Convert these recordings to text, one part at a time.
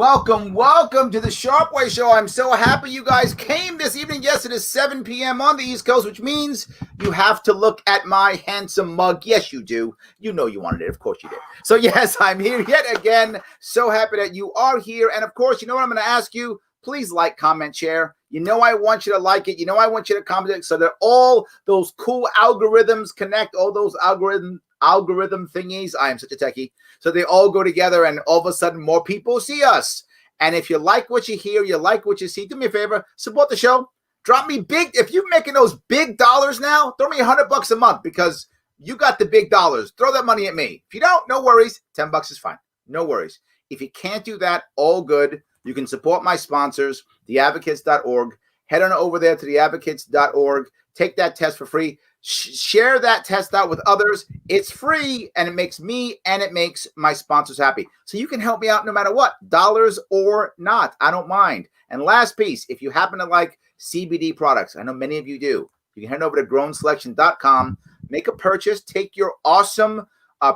Welcome to the Sharpe Way show. I'm so happy you guys came this evening. Yes, it is 7 p.m. on the East Coast, which means you have to look at my handsome mug. Yes, you do. You know you wanted it. Of course you did. So yes, I'm here yet again. So happy that you are here. And of course, you know what I'm going to ask you? Please like, comment, share. You know I want you to like it. You know I want you to comment it so that all those cool algorithms connect, all those algorithm thingies. I am such a techie. So they all go together and all of a sudden more people see us. And if you like what you hear, you like what you see, do me a favor, support the show. Drop me big. If you're making those big dollars now, throw me $100 a month because you got the big dollars. Throw that money at me. If you don't, no worries. $10 is fine. No worries. If you can't do that, all good. You can support my sponsors, theadvocates.org. Head on over there to theadvocates.org. Take that test for free. Share that test out with others. It's free, and it makes me and it makes my sponsors happy. So you can help me out no matter what, dollars or not. I don't mind. And last piece, if you happen to like CBD products, I know many of you do, you can head over to grownselection.com, make a purchase, take your awesome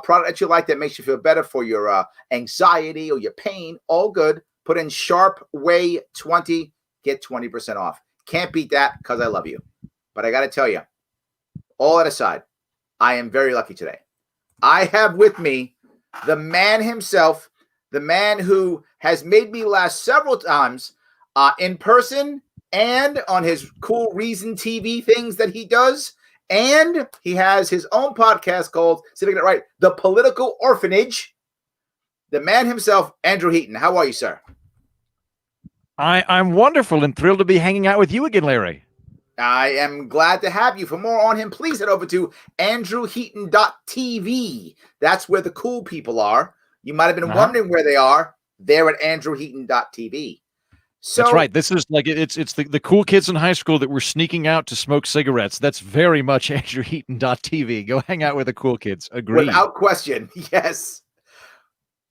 product that you like that makes you feel better for your anxiety or your pain, all good. Put in Sharpe Way 20, get 20% off. Can't beat that because I love you. But I got to tell you, all that aside, I am very lucky today. I have with me the man himself, the man who has made me laugh several times in person and on his cool Reason TV things that he does. And he has his own podcast called, see if I get it right, The Political Orphanage. The man himself, Andrew Heaton. How are you, sir? I'm wonderful and thrilled to be hanging out with you again, Larry. I am glad to have you. For more on him, please head over to andrewheaton.tv. That's where the cool people are. You might have been wondering where they are. They're at andrewheaton.tv. So, that's right. This is like it's the cool kids in high school that were sneaking out to smoke cigarettes. That's very much andrewheaton.tv. Go hang out with the cool kids. Agreed. Without question. Yes.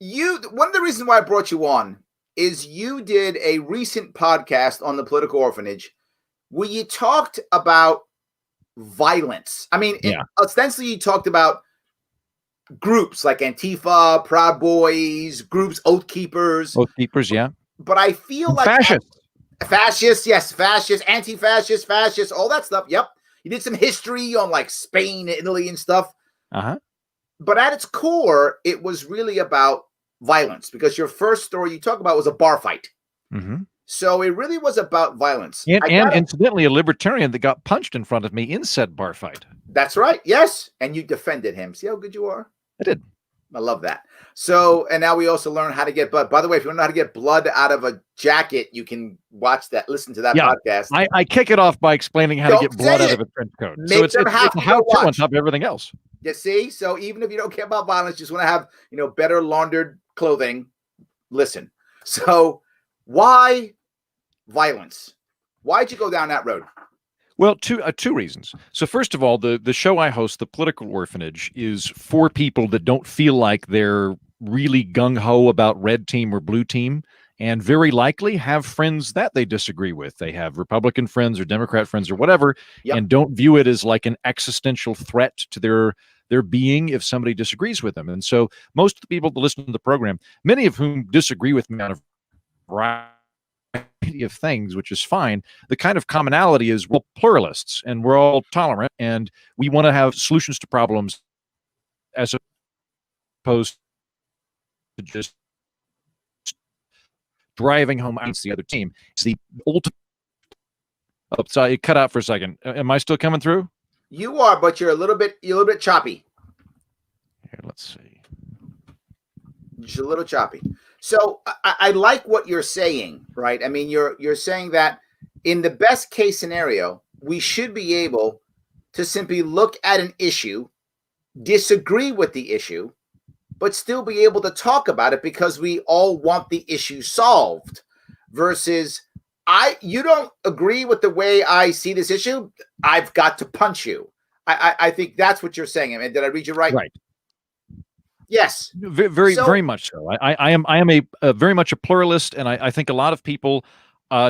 One of the reasons why I brought you on is you did a recent podcast on the political orphanage where you talked about violence. I mean, ostensibly you talked about groups like Antifa, Proud Boys, groups, Oath Keepers. Oath Keepers, yeah. But I feel like fascists, yes, fascists, anti-fascists, fascists, all that stuff. Yep. You did some history on like Spain, Italy and stuff. But at its core, it was really about violence because your first story you talk about was a bar fight. So it really was about violence. And incidentally, a libertarian that got punched in front of me in said bar fight. That's right. Yes. And you defended him. See how good you are? I did. I love that. So, and now we also learn how to get blood. By the way, if you want to know how to get blood out of a jacket, you can listen to that podcast. I kick it off by explaining how to get blood out of a trench coat. So it's a how-to on top of everything else. You see? So even if you don't care about violence, just want to have, better laundered clothing, listen. So why violence? Why'd you go down that road? Well, two reasons. So first of all, the show I host, The Political Orphanage, is for people that don't feel like they're really gung-ho about red team or blue team, and very likely have friends that they disagree with. They have Republican friends or Democrat friends or whatever, and don't view it as like an existential threat to their being if somebody disagrees with them. And so most of the people that listen to the program, many of whom disagree with me on a variety of things, which is fine. The kind of commonality is we're pluralists and we're all tolerant and we want to have solutions to problems as opposed to just driving home against the other team. It's the ultimate. Oh, sorry, it cut out for a second. Am I still coming through? You are, but you're a little bit choppy. Here, let's see. Just a little choppy. So I like what you're saying, right? I mean, you're saying that in the best case scenario, we should be able to simply look at an issue, disagree with the issue, but still be able to talk about it because we all want the issue solved. Versus, you don't agree with the way I see this issue, I've got to punch you. I think that's what you're saying. I mean, did I read you right? Right. Yes, very much so. I am a very much a pluralist, and I think a lot of people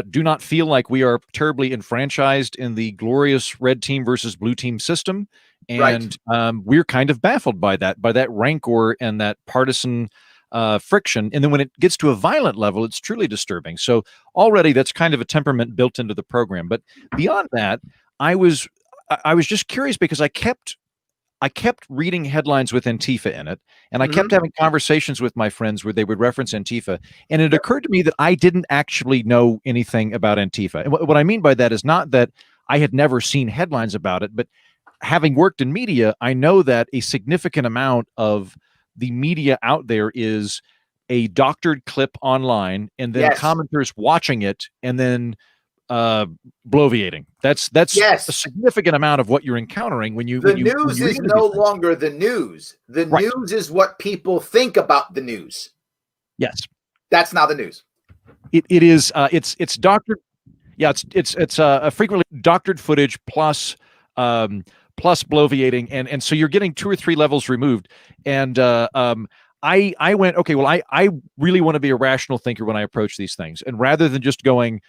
do not feel like we are terribly enfranchised in the glorious red team versus blue team system, and we're kind of baffled by that rancor and that partisan friction. And then when it gets to a violent level, it's truly disturbing. So already that's kind of a temperament built into the program. But beyond that, I was just curious because I kept reading headlines with Antifa in it, and I kept having conversations with my friends where they would reference Antifa. And it occurred to me that I didn't actually know anything about Antifa. And what I mean by that is not that I had never seen headlines about it, but having worked in media, I know that a significant amount of the media out there is a doctored clip online and then commenters watching it and then bloviating. That's a significant amount of what you're encountering when you news is no longer the news. The news is what people think about the news. Yes, that's not the news. It is. It's doctored. Yeah, it's frequently doctored footage plus bloviating, and so you're getting 2 or 3 levels removed. And I went, okay, well, I really want to be a rational thinker when I approach these things, and rather than just going,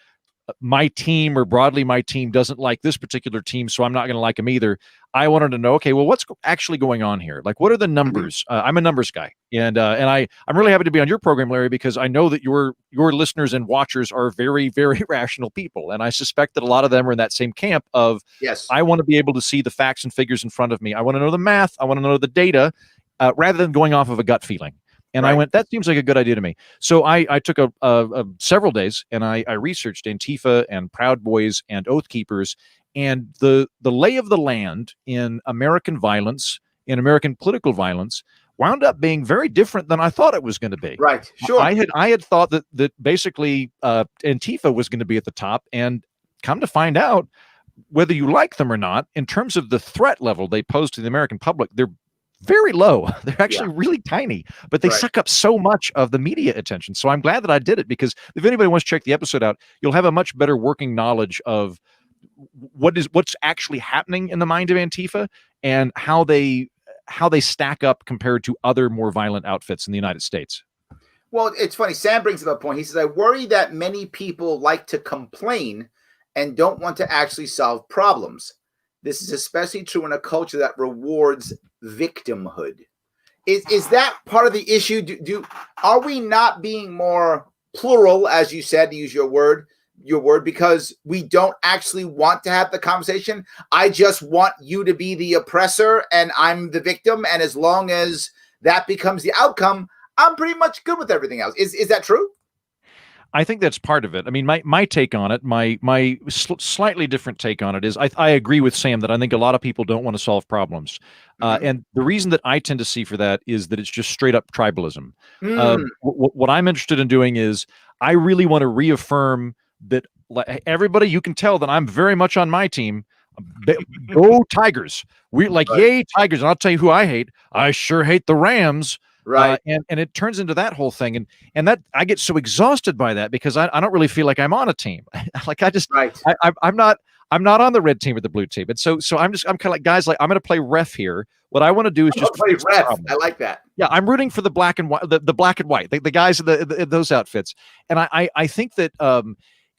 my team or broadly my team doesn't like this particular team, so I'm not going to like them either. I wanted to know, okay, well, what's actually going on here? Like, what are the numbers? I'm a numbers guy, and I'm really happy to be on your program, Larry, because I know that your listeners and watchers are very, very rational people, and I suspect that a lot of them are in that same camp of, I want to be able to see the facts and figures in front of me. I want to know the math. I want to know the data, rather than going off of a gut feeling. And I went, that seems like a good idea to me. So I took several days and I researched Antifa and Proud Boys and Oath Keepers, and the lay of the land in American violence, in American political violence, wound up being very different than I thought it was going to be. Right. Sure. I had thought that basically Antifa was going to be at the top, and come to find out, whether you like them or not, in terms of the threat level they pose to the American public, they're very low. They're actually really tiny, but they suck up so much of the media attention. So I'm glad that I did it, because if anybody wants to check the episode out, you'll have a much better working knowledge of what's actually happening in the mind of Antifa and how they stack up compared to other more violent outfits in the United States. Well, it's funny. Sam brings up a point. He says, I worry that many people like to complain and don't want to actually solve problems. This is especially true in a culture that rewards victimhood. Is that part of the issue? Are we not being more plural, as you said, to use your word, because we don't actually want to have the conversation? I just want you to be the oppressor and I'm the victim, and as long as that becomes the outcome, I'm pretty much good with everything else. Is that true? I think that's part of it. I mean, my take on it, my slightly different take on it is I agree with Sam that I think a lot of people don't want to solve problems. And the reason that I tend to see for that is that it's just straight up tribalism. What I'm interested in doing is I really want to reaffirm that everybody, you can tell that I'm very much on my team. Go Tigers. We yay Tigers. And I'll tell you who I hate. I sure hate the Rams. Right. And it turns into that whole thing. And that I get so exhausted by that, because I don't really feel like I'm on a team. Like I'm not on the red team or the blue team. And so I'm kind of like, guys, like, I'm going to play ref here. What I want to do is just play ref. I like that. Yeah. I'm rooting for the black and white, the black and white, the guys in those outfits. And I think that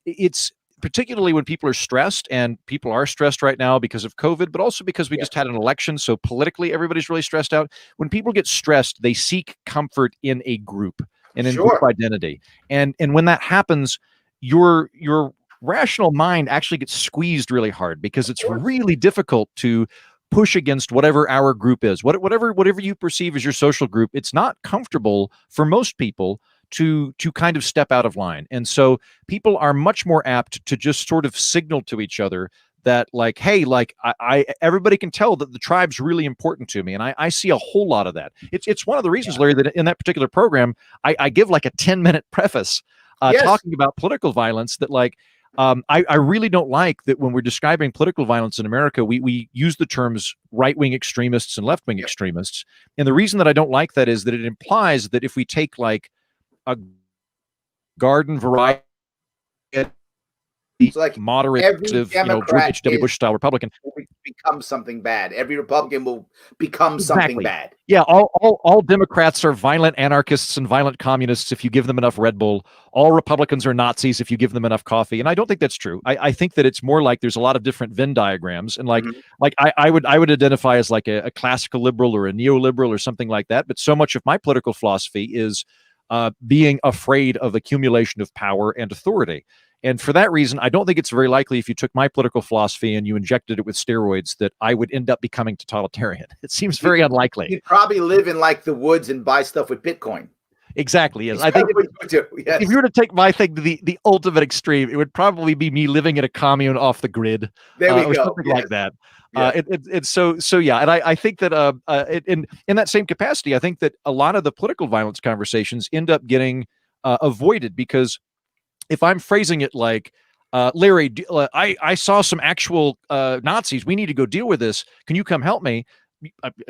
it's particularly when people are stressed, and people are stressed right now because of COVID, but also because we just had an election. So politically, everybody's really stressed out. When people get stressed, they seek comfort in a group and in group identity. And when that happens, your rational mind actually gets squeezed really hard, because it's really difficult to push against whatever our group is, whatever you perceive as your social group. It's not comfortable for most people to kind of step out of line. And so people are much more apt to just sort of signal to each other that, like, hey, like, I everybody can tell that the tribe's really important to me. And I see a whole lot of that. It's one of the reasons, Larry, that in that particular program, I give like a 10-minute preface talking about political violence, that like, I really don't like that when we're describing political violence in America, we use the terms right-wing extremists and left-wing extremists. And the reason that I don't like that is that it implies that if we take like a garden variety So like moderate, every George Democrat H.W. Bush style Republican. will become something bad. Every Republican will become something bad. Yeah, all Democrats are violent anarchists and violent communists if you give them enough Red Bull. All Republicans are Nazis if you give them enough coffee. And I don't think that's true. I think that it's more like there's a lot of different Venn diagrams. And I would identify as like a classical liberal or a neoliberal or something like that. But so much of my political philosophy is being afraid of accumulation of power and authority. And for that reason, I don't think it's very likely if you took my political philosophy and you injected it with steroids that I would end up becoming totalitarian. It seems very unlikely. You'd probably live in like the woods and buy stuff with Bitcoin. Exactly. Yes. I think if you were to take my thing to the ultimate extreme, it would probably be me living in a commune off the grid. There we or go. Something like that. It's so yeah. And I think that in that same capacity, I think that a lot of the political violence conversations end up getting avoided because if I'm phrasing it like, Larry, I saw some actual Nazis. We need to go deal with this. Can you come help me?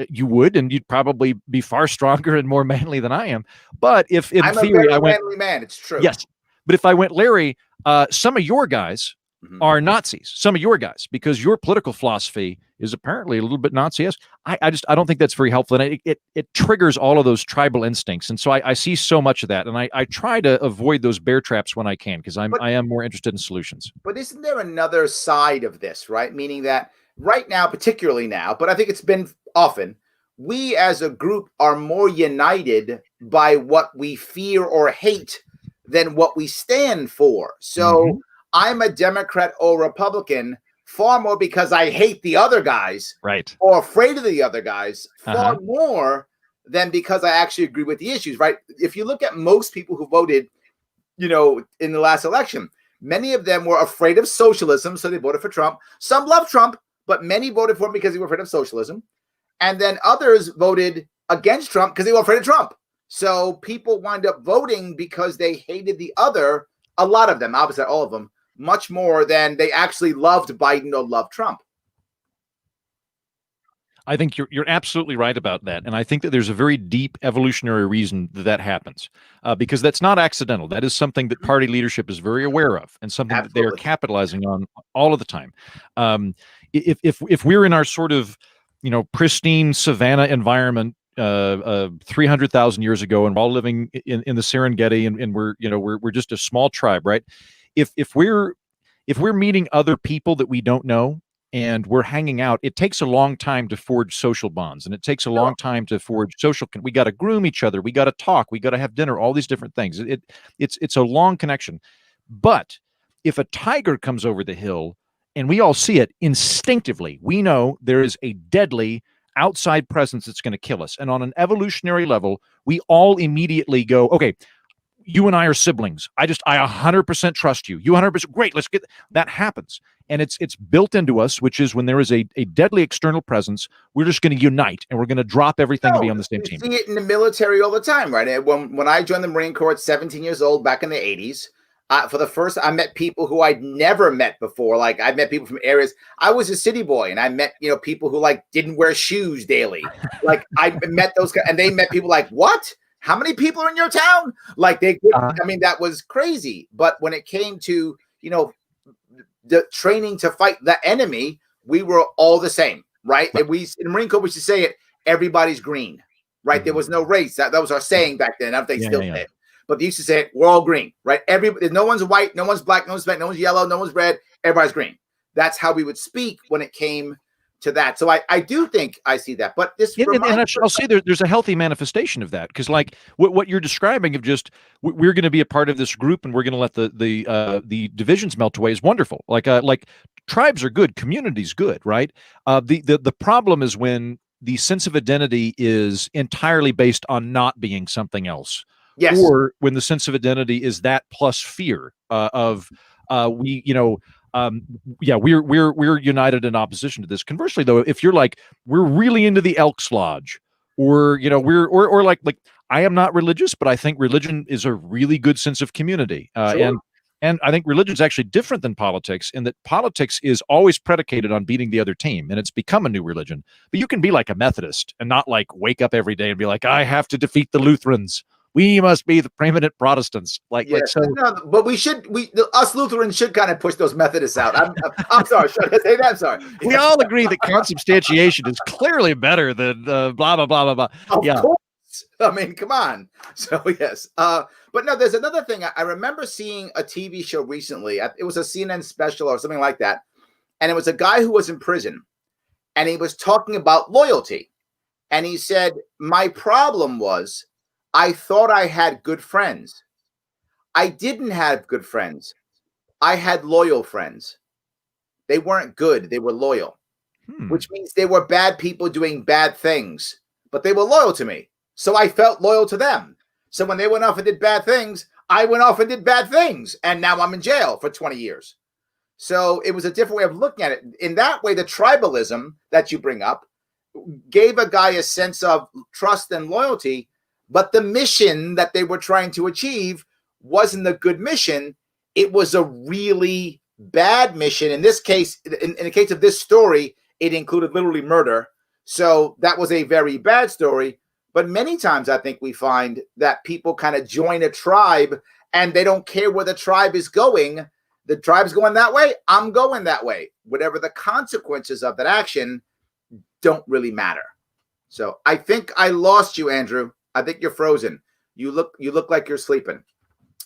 You would, and you'd probably be far stronger and more manly than I am. But if in I'm theory, a very manly man, it's true. Yes. But if I went, Larry, some of your guys are Nazis, some of your guys, because your political philosophy is apparently a little bit Nazi-esque. I don't think that's very helpful. And it triggers all of those tribal instincts. And so I see so much of that. And I try to avoid those bear traps when I can, because I am more interested in solutions. But isn't there another side of this, right? Meaning that right now, particularly now, but I think it's been often, we as a group are more united by what we fear or hate than what we stand for. So I'm a Democrat or Republican far more because I hate the other guys, right, or afraid of the other guys, far more than because I actually agree with the issues, right? If you look at most people who voted, in the last election, many of them were afraid of socialism, so they voted for Trump. Some love Trump, but many voted for him because they were afraid of socialism. And then others voted against Trump because they were afraid of Trump. So people wind up voting because they hated the other, a lot of them, obviously all of them, much more than they actually loved Biden or loved Trump. I think you're absolutely right about that. And I think that there's a very deep evolutionary reason that happens, because that's not accidental. That is something that party leadership is very aware of and something that they are capitalizing on all of the time. If we're in our sort of, pristine savanna environment 300,000 years ago, and we're all living in the Serengeti, and we're just a small tribe, right? If we're meeting other people that we don't know and we're hanging out, it takes a long time to forge social bonds, and it takes a long time to forge we got to groom each other, we got to talk, we got to have dinner, all these different things. It's a long connection. But if a tiger comes over the hill and we all see it instinctively, we know there is a deadly outside presence that's going to kill us. And on an evolutionary level, we all immediately go, okay, you and I are siblings. I 100% trust you. You 100%. Great. Let's get that happens. And it's built into us, which is when there is a deadly external presence, we're just going to unite and we're going to drop everything and be on the same team. You see it in the military all the time, right? When I joined the Marine Corps at 17 years old back in the 80s, for the first, I met people who I'd never met before. Like I met people from areas. I was a city boy, and I met people who like didn't wear shoes daily. Like I met those guys, and they met people like, what? How many people are in your town? Like they, I mean, that was crazy. But when it came to the training to fight the enemy, we were all the same, right? And we in the Marine Corps, we used to say it: everybody's green, right? There was no race. That was our saying back then. I don't think still say it. But they used to say it, we're all green, right? No one's white, no one's black, no one's Hispanic, no one's yellow, no one's red, everybody's green. That's how we would speak when it came to that. So I do think I see that. But this I'll say there's a healthy manifestation of that, because like what you're describing of just we're going to be a part of this group and we're going to let the divisions melt away is wonderful. Like tribes are good, communities good, right? The problem is when the sense of identity is entirely based on not being something else. Yes. Or when the sense of identity is that plus fear we're united in opposition to this. Conversely, though, if you're like, we're really into the Elks Lodge, or or like I am not religious, but I think religion is a really good sense of community. Sure. And I think religion is actually different than politics, in that politics is always predicated on beating the other team, and it's become a new religion. But you can be like a Methodist and not like wake up every day and be like, I have to defeat the Lutherans. we must be the preeminent Protestants. Like so. No, but us Lutherans should kind of push those Methodists out. I'm sorry. Should I say that? I'm sorry. We all agree that consubstantiation is clearly better than blah, blah, blah, blah, blah. Of course. I mean, come on. So, yes. But no, there's another thing. I remember seeing a TV show recently. It was a CNN special or something like that. And it was a guy who was in prison. And he was talking about loyalty. And he said, my problem was I thought I had good friends. I didn't have good friends. I had loyal friends. They weren't good. They were loyal, which means they were bad people doing bad things, but they were loyal to me. So I felt loyal to them. So when they went off and did bad things, I went off and did bad things. And now I'm in jail for 20 years. So it was a different way of looking at it. In that way, the tribalism that you bring up gave a guy a sense of trust and loyalty, but the mission that they were trying to achieve wasn't a good mission. It was a really bad mission. In this case, in the case of this story, it included literally murder. So that was a very bad story. But many times I think we find that people kind of join a tribe and they don't care where the tribe is going. The tribe's going that way. I'm going that way. Whatever the consequences of that action don't really matter. So I think I lost you, Andrew. I think you're frozen. You look like you're sleeping.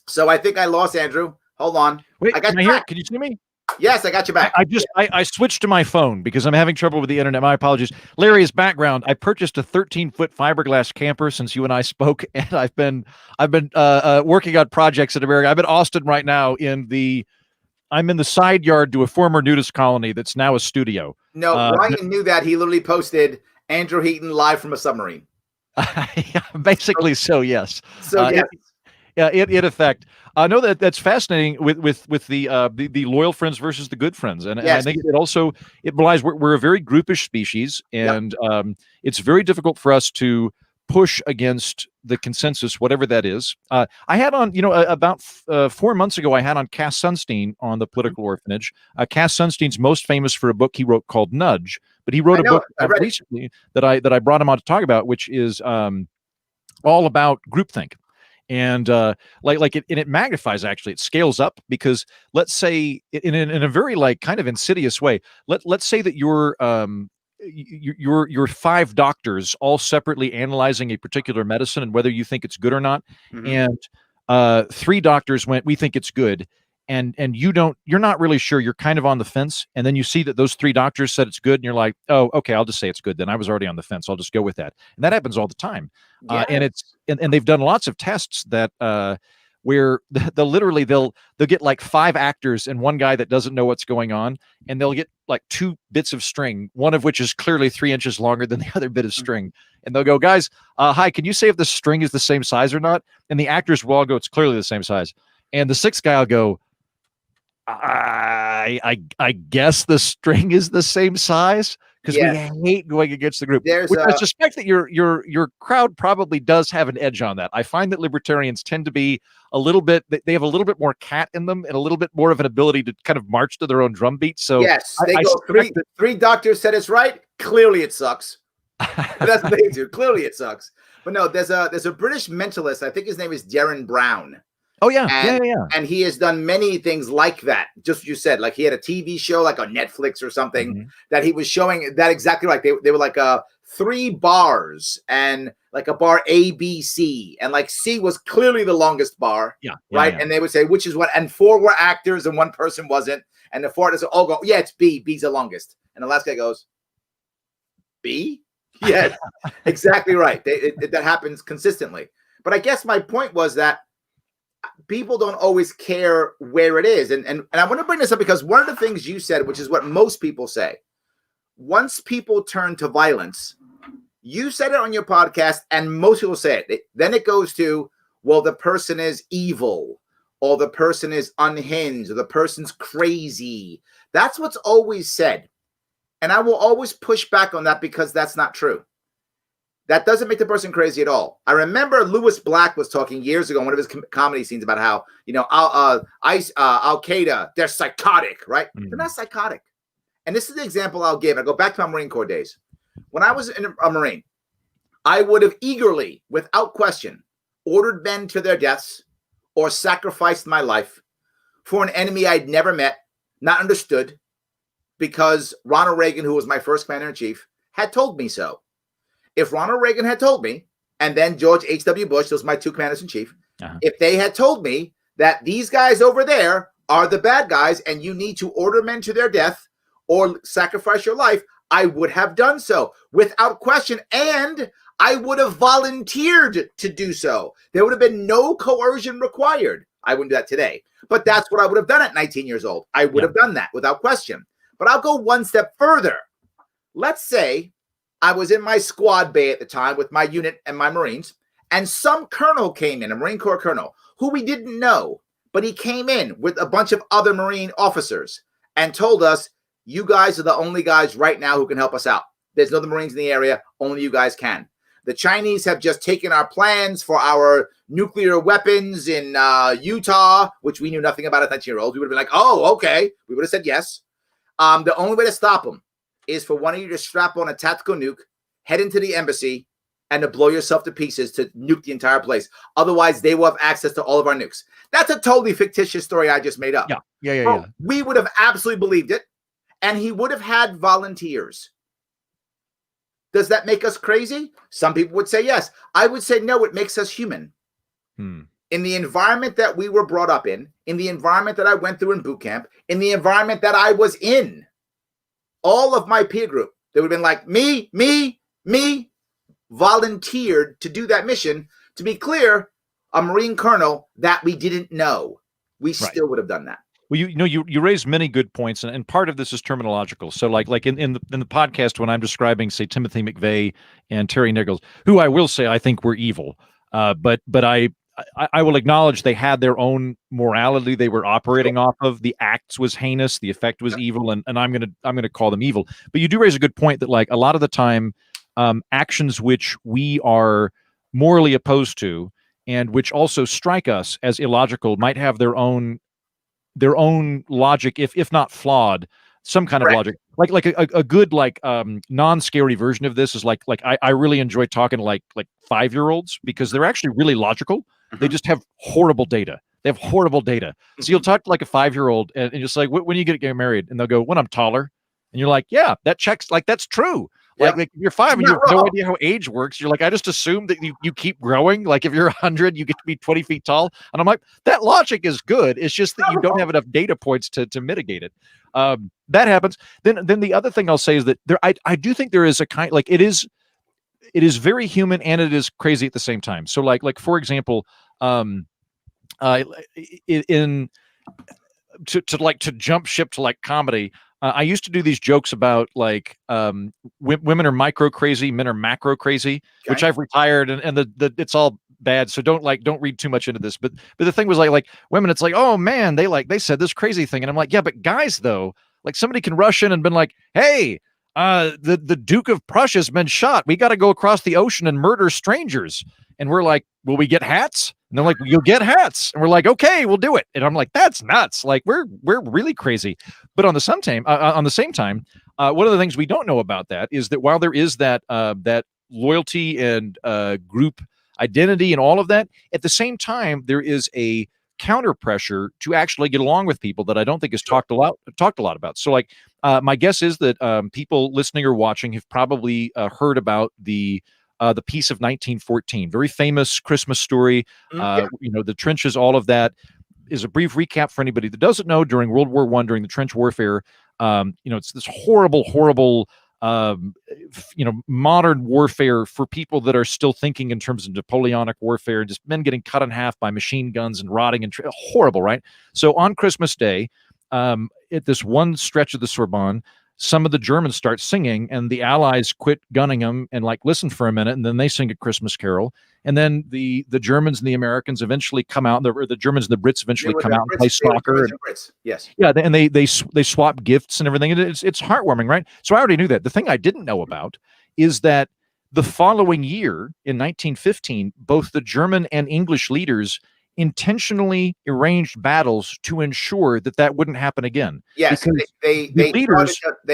So I think I lost Andrew. Hold on. Wait, I got you back. Can you see me? Yes, I got you back. I switched to my phone because I'm having trouble with the internet. My apologies. Larry's background. I purchased a 13-foot fiberglass camper since you and I spoke, and I've been working on projects in America. I'm in Austin right now I'm in the side yard to a former nudist colony that's now a studio. No, Ryan knew that. He literally posted Andrew Heaton live from a submarine. Basically, so yes. So yes. In effect, I know that's fascinating with the loyal friends versus the good friends, and I think it belies we're a very groupish species, and it's very difficult for us to push against the consensus, whatever that is. I had on, about 4 months ago, I had on Cass Sunstein on the Political Orphanage. Cass Sunstein's most famous for a book he wrote called Nudge, but he wrote a book recently that I brought him on to talk about, which is all about groupthink. And it magnifies, actually, it scales up, because let's say in a very kind of insidious way, let's say that you're 5 doctors all separately analyzing a particular medicine and whether you think it's good or not. And 3 doctors went, we think it's good. And you're not really sure. You're kind of on the fence. And then you see that those 3 doctors said it's good. And you're like, oh, okay, I'll just say it's good. Then I was already on the fence. I'll just go with that. And that happens all the time. And they've done lots of tests that where they'll get like 5 actors and 1 guy that doesn't know what's going on. And they'll get like 2 bits of string, one of which is clearly 3 inches longer than the other bit of string. And they'll go, guys, hi, can you say if the string is the same size or not? And the actors will all go, it's clearly the same size. And the 6th guy will go, I guess the string is the same size, because we hate going against the group. I suspect that your crowd probably does have an edge on that. I find that libertarians tend to be they have a little bit more cat in them and a little bit more of an ability to kind of march to their own drum beat. So yes, they go 3 doctors said it's right. Clearly it sucks. That's what they do. Clearly it sucks. But no, there's a British mentalist. I think his name is Darren Brown. Oh yeah, and he has done many things like that. Just what you said, like he had a TV show, like on Netflix or something, that he was showing that exactly right. They were like 3 bars, and like a bar A, B, C, and like C was clearly the longest bar, right? Yeah. And they would say which is what, and 4 were actors and 1 person wasn't, and the 4 doesn't all go, yeah, it's B. B's the longest, and the last guy goes, B. Yes, exactly right. That happens consistently. But I guess my point was that people don't always care where it is. And I want to bring this up because one of the things you said, which is what most people say, once people turn to violence, you said it on your podcast and most people say it. Then it goes to, well, the person is evil, or the person is unhinged, or the person's crazy. That's what's always said. And I will always push back on that because that's not true. That doesn't make the person crazy at all. I remember Lewis Black was talking years ago in one of his comedy scenes about how, Al Qaeda, they're psychotic, right? They're not psychotic. And this is the example I'll give. I go back to my Marine Corps days. When I was a Marine, I would have eagerly, without question, ordered men to their deaths, or sacrificed my life for an enemy I'd never met, not understood, because Ronald Reagan, who was my first commander-in-chief, had told me so. If Ronald Reagan had told me, and then George H.W. Bush, those are my two commanders-in-chief, if they had told me that these guys over there are the bad guys and you need to order men to their death or sacrifice your life, I would have done so without question, and I would have volunteered to do so. There would have been no coercion required. I wouldn't do that today, but that's what I would have done at 19 years old. I would have done that without question. But I'll go one step further. Let's say I was in my squad bay at the time with my unit and my Marines, and some colonel came in, a Marine Corps colonel, who we didn't know, but he came in with a bunch of other Marine officers and told us, you guys are the only guys right now who can help us out. There's no other Marines in the area. Only you guys can. The Chinese have just taken our plans for our nuclear weapons in Utah, which we knew nothing about as 19-year-olds. We would have been like, oh, okay. We would have said yes. The only way to stop them is for one of you to strap on a tactical nuke, head into the embassy, and to blow yourself to pieces to nuke the entire place. Otherwise, they will have access to all of our nukes. That's a totally fictitious story I just made up. Yeah. We would have absolutely believed it, and he would have had volunteers. Does that make us crazy? Some people would say yes. I would say no, it makes us human. In the environment that we were brought up in the environment that I went through in boot camp, in the environment that I was in, all of my peer group, they would have been like, me, volunteered to do that mission. To be clear, a Marine colonel that we didn't know, we still would have done that. Well, you raised many good points, and part of this is terminological. So, like in the podcast, when I'm describing, say, Timothy McVeigh and Terry Nichols, who I will say I think were evil, but I will acknowledge they had their own morality they were operating off of. The acts was heinous, the effect was evil, and I'm gonna call them evil. But you do raise a good point that, like, a lot of the time, actions which we are morally opposed to and which also strike us as illogical might have their own logic, if not flawed, some kind of logic. Like a good non-scary version of this is like I really enjoy talking to like 5-year-olds because they're actually really logical. They just have horrible data. They have horrible data. So you'll talk to like a 5-year-old and just like, when you get married? And they'll go, when I'm taller. And you're like, yeah, that checks. Like, that's true. Like you're 5 and you have no idea how age works. You're like, I just assume that you keep growing. Like if you're 100, you get to be 20 feet tall. And I'm like, that logic is good. It's just that you don't have enough data points to mitigate it. That happens. Then the other thing I'll say is that I do think there is a kind, like it is very human and it is crazy at the same time. So like for example, to jump ship to like comedy. I used to do these jokes about like women are micro crazy, men are macro crazy, which I've retired, and the it's all bad. So don't read too much into this. But the thing was like women, it's like, oh man, they said this crazy thing, and I'm like, yeah, but guys though, like somebody can rush in and been like, hey, the Duke of Prussia's been shot. We got to go across the ocean and murder strangers. And we're like, will we get hats? And they're like, you'll get hats. And we're like, okay, we'll do it. And I'm like, that's nuts. Like we're really crazy. But on the same time, one of the things we don't know about that is that while there is that loyalty and group identity and all of that, at the same time, there is a counter pressure to actually get along with people that I don't think is talked a lot about. So like, my guess is that people listening or watching have probably heard about the Peace of 1914, very famous Christmas story. The trenches, all of that is a brief recap for anybody that doesn't know. During World War I, during the trench warfare, it's this horrible, modern warfare for people that are still thinking in terms of Napoleonic warfare, just men getting cut in half by machine guns and rotting and horrible, right? So on Christmas Day, at this one stretch of the Sorbonne, some of the Germans start singing and the Allies quit gunning them and like listen for a minute, and then they sing a Christmas carol. And then the Germans and the Americans eventually come out, the Germans and the Brits eventually come out and play soccer. Yes. Yeah, and they swap gifts and everything. It's heartwarming, right? So I already knew that. The thing I didn't know about is that the following year in 1915, both the German and English leaders intentionally arranged battles to ensure that wouldn't happen again. Yes, they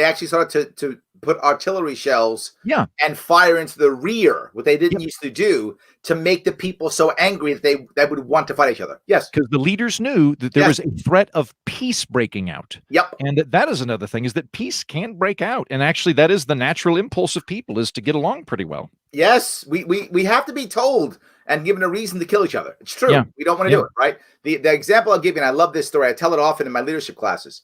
actually started to put artillery shells Yeah. and fire into the rear, what they didn't Yep. used to do, to make the people so angry that they would want to fight each other. Yes. Because the leaders knew that there was a threat of peace breaking out. Yep. And that is another thing, is that peace can break out. And actually, that is the natural impulse of people, is to get along pretty well. Yes. We have to be told and given a reason to kill each other. It's true. Yeah. We don't want to do it, right? The example I'll give you, and I love this story, I tell it often in my leadership classes.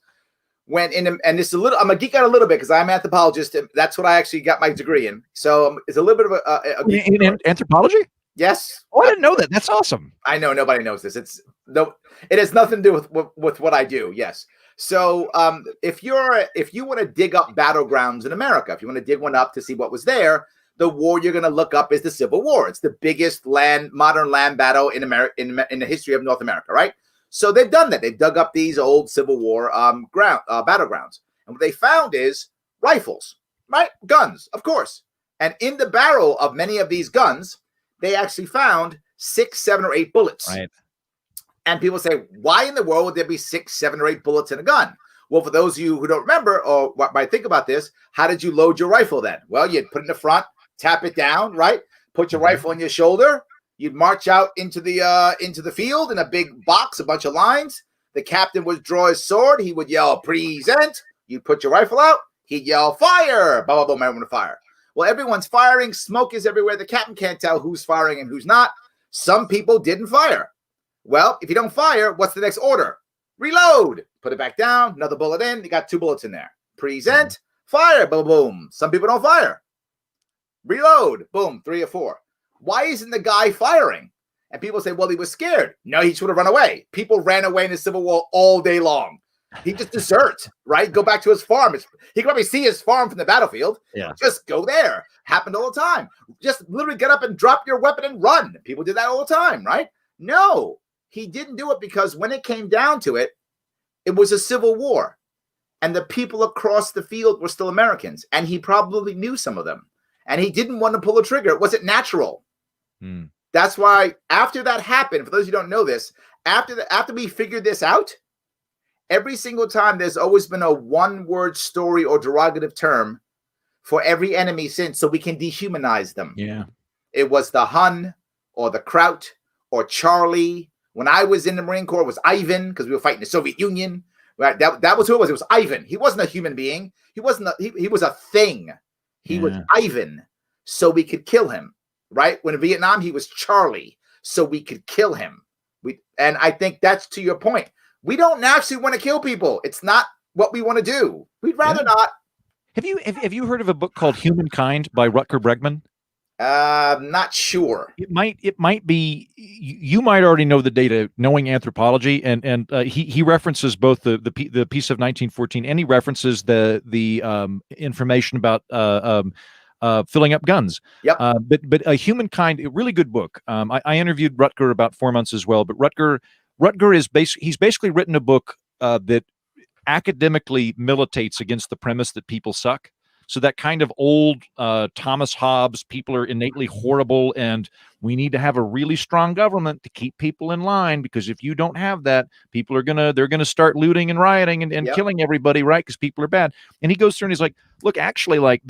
And it's a little, I'm gonna geek out a little bit because I'm an anthropologist, and that's what I actually got my degree in. So it's a little bit of a in anthropology. Yes. Oh, I didn't know that. That's awesome. I know nobody knows this. It has nothing to do with what I do. Yes. So if you want to dig up battlegrounds in America, if you want to dig one up to see what was there, the war you're going to look up is the Civil War. It's the biggest modern land battle in America in the history of North America, right? So they've done that. They've dug up these old Civil War battlegrounds, and what they found is rifles, right? Guns, of course. And in the barrel of many of these guns, they actually found 6, 7, or 8 bullets. Right. And people say, why in the world would there be 6, 7, or 8 bullets in a gun? Well, for those of you who don't remember or might think about this, how did you load your rifle then? Well, you'd put it in the front, tap it down, right? Put your rifle on your shoulder. You'd march out into the field in a big box, a bunch of lines. The captain would draw his sword. He would yell, present. You'd put your rifle out. He'd yell, fire. Blah, blah, blah, everyone would fire. Well, everyone's firing. Smoke is everywhere. The captain can't tell who's firing and who's not. Some people didn't fire. Well, if you don't fire, what's the next order? Reload. Put it back down. Another bullet in. You got 2 bullets in there. Present. Fire. Boom, boom. Some people don't fire. Reload. Boom. 3 or 4. Why isn't the guy firing? And people say, well, he was scared. No, he should have run away. People ran away in the Civil War all day long. He just deserts, right? Go back to his farm. He can probably see his farm from the battlefield. Yeah. Just go there. Happened all the time. Just literally get up and drop your weapon and run. People did that all the time, right? No, he didn't do it because when it came down to it, it was a civil war. And the people across the field were still Americans. And he probably knew some of them. And he didn't want to pull a trigger. It wasn't natural. That's why after that happened, for those who don't know this, after we figured this out, every single time there's always been a one-word story or derogative term for every enemy since, so we can dehumanize them. Yeah. It was the Hun or the Kraut or Charlie. When I was in the Marine Corps, it was Ivan because we were fighting the Soviet Union. Right? That was who it was. It was Ivan. He wasn't a human being. He wasn't. He was a thing. He was Ivan, so we could kill him. Right? When in Vietnam, he was Charlie, so we could kill him. And I think that's to your point. We don't naturally want to kill people. It's not what we want to do. We'd rather not. Have you heard of a book called Humankind by Rutger Bregman? Not sure. It might be. You might already know the data, knowing anthropology, and he references both the piece of 1914, and he references the information about filling up guns. Yep. But Humankind, a really good book. I interviewed Rutger about 4 months as well. But Rutger is he's basically written a book that academically militates against the premise that people suck. So that kind of old Thomas Hobbes, people are innately horrible, and we need to have a really strong government to keep people in line, because if you don't have that, they're gonna start looting and rioting and killing everybody, right? Because people are bad. And he goes through and he's like, look, actually, like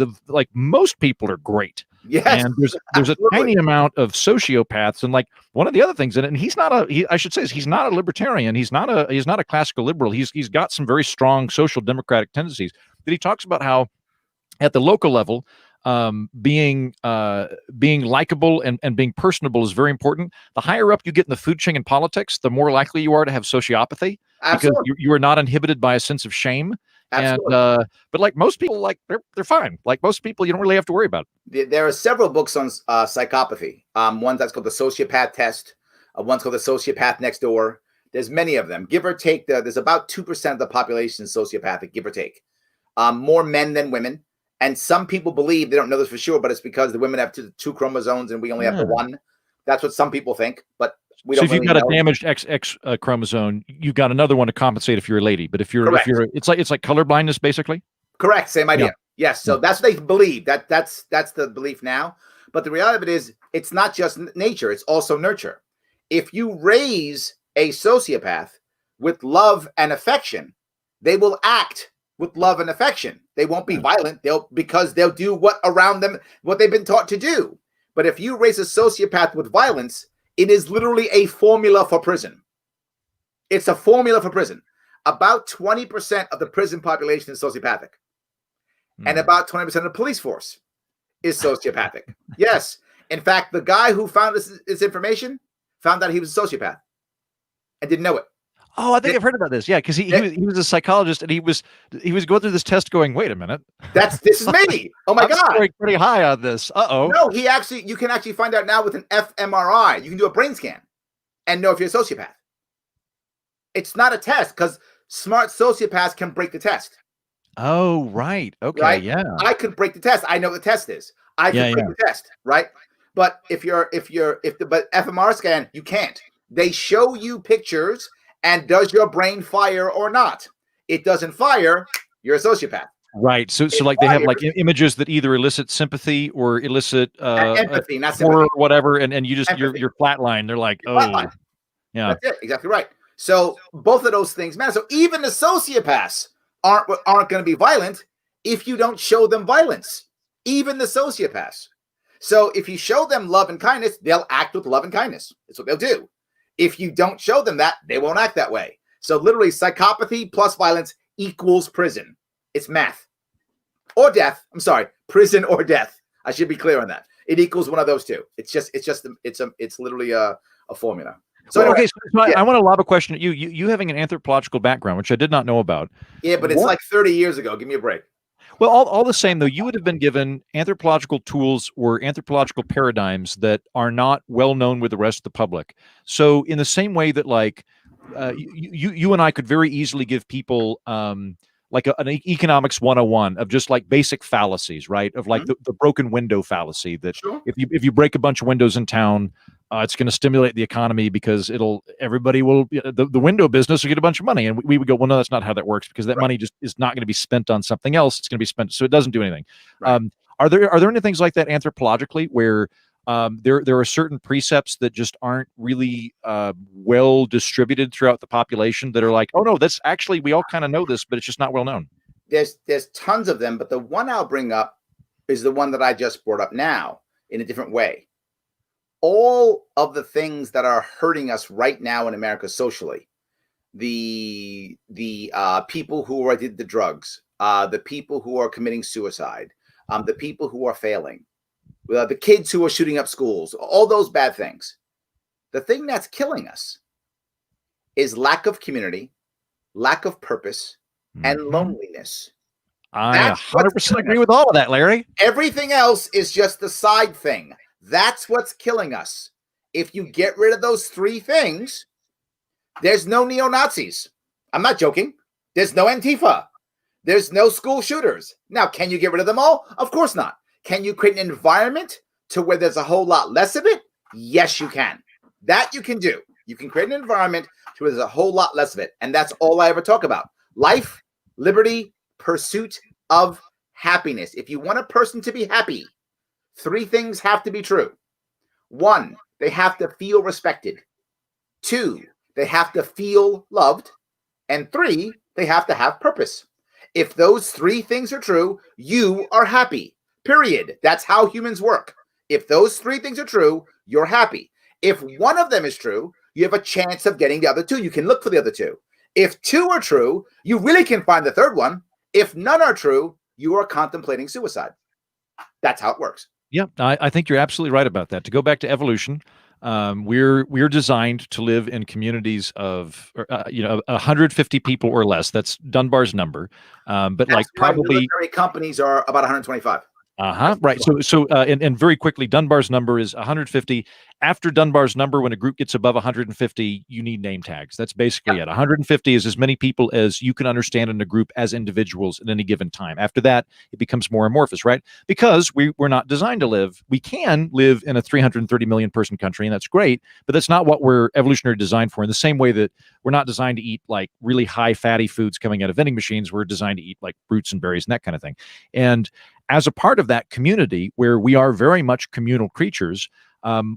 most people are great. Yes, and there's a tiny amount of sociopaths, and like one of the other things in it, and he's not a libertarian. He's not a classical liberal. He's got some very strong social democratic tendencies. But he talks about how at the local level, being likable and being personable is very important. The higher up you get in the food chain in politics, the more likely you are to have sociopathy. Absolutely. Because you are not inhibited by a sense of shame. Absolutely. And but like most people, like they're fine. Like most people, you don't really have to worry about it. There are several books on psychopathy. One that's called the Sociopath Test. One's called the Sociopath Next Door. There's many of them. Give or take, there's about 2% of the population sociopathic, give or take. More men than women. And some people believe, they don't know this for sure, but it's because the women have two chromosomes and we only have the one. That's what some people think, but we don't. So if you've got a damaged XX chromosome, you've got another one to compensate if you're a lady. But if you're it's like colorblindness, basically. Correct. Same idea. Yeah. Yes. So that's what they believe. That's the belief now. But the reality of it is, it's not just nature; it's also nurture. If you raise a sociopath with love and affection, they will act with love and affection. They won't be violent. Because they'll do what around them, what they've been taught to do. But if you raise a sociopath with violence, it is literally a formula for prison. It's a formula for prison. About 20% of the prison population is sociopathic. And about 20% of the police force is sociopathic. Yes. In fact, the guy who found this information found out he was a sociopath and didn't know it. Oh, I think I've heard about this. Yeah, because he was a psychologist, and he was going through this test, going, "Wait a minute, this is me! Oh my I'm God, scoring pretty high on this." No, you can actually find out now with an fMRI. You can do a brain scan and know if you're a sociopath. It's not a test because smart sociopaths can break the test. Oh, right. Okay. Right? Yeah. I could break the test. I know what the test is. I can break the test. Right. But but fMRI scan, you can't. They show you pictures. And does your brain fire or not? It doesn't fire, you're a sociopath. Right. So like they have like images that either elicit sympathy or elicit empathy, not sympathy, or whatever, and you just you're flatline. They're like, yeah, that's it. Exactly right. So both of those things matter. So even the sociopaths aren't going to be violent if you don't show them violence. Even the sociopaths. So if you show them love and kindness, they'll act with love and kindness. That's what they'll do. If you don't show them that, they won't act that way. So literally psychopathy plus violence equals prison. It's math. Or death. I'm sorry. Prison or death. I should be clear on that. It equals one of those two. It's literally a formula. So well, anyway, so I want to lob a question at you. You having an anthropological background, which I did not know about. Yeah, but it's like 30 years ago. Give me a break. Well, all the same, though, you would have been given anthropological tools or anthropological paradigms that are not well known with the rest of the public. So in the same way that like you and I could very easily give people like an economics 101 of just like basic fallacies, right? Of like the broken window fallacy that if you break a bunch of windows in town, it's going to stimulate the economy because everybody will, the window business will get a bunch of money. And we would go, well, no, that's not how that works because that money just is not going to be spent on something else. It's going to be spent. So it doesn't do anything. Right. Are there any things like that anthropologically where there are certain precepts that just aren't really well distributed throughout the population that are like, oh no, that's actually, we all kind of know this, but it's just not well known. There's tons of them, but the one I'll bring up is the one that I just brought up now in a different way. All of the things that are hurting us right now in America socially, the people who did the drugs, the people who are committing suicide, the people who are failing, the kids who are shooting up schools, all those bad things. The thing that's killing us is lack of community, lack of purpose, and loneliness. I 100% agree with all of that, Larry. Everything else is just the side thing. That's what's killing us. If you get rid of those three things, there's no neo-Nazis. I'm not joking. There's no Antifa. There's no school shooters. Now, can you get rid of them all? Of course not. Can you create an environment to where there's a whole lot less of it? Yes, you can. That you can do. You can create an environment to where there's a whole lot less of it. And that's all I ever talk about. Life, liberty, pursuit of happiness. If you want a person to be happy, three things have to be true. 1, they have to feel respected. 2, they have to feel loved. And 3, they have to have purpose. If those three things are true, you are happy. Period. That's how humans work. If those three things are true, you're happy. If one of them is true, you have a chance of getting the other two. You can look for the other two. If 2 are true, you really can find the third one. If none are true, you are contemplating suicide. That's how it works. Yeah, I think you're absolutely right about that. To go back to evolution, we're designed to live in communities of 150 people or less. That's Dunbar's number. But that's like probably military companies are about 125. Right. And very quickly, Dunbar's number is 150. After Dunbar's number, when a group gets above 150, you need name tags. That's basically it. 150 is as many people as you can understand in a group as individuals at any given time. After that, it becomes more amorphous, right? Because we're not designed to live. We can live in a 330 million person country, and that's great, but that's not what we're evolutionary designed for. In the same way that we're not designed to eat like really high fatty foods coming out of vending machines, we're designed to eat like fruits and berries and that kind of thing. And as a part of that community where we are very much communal creatures,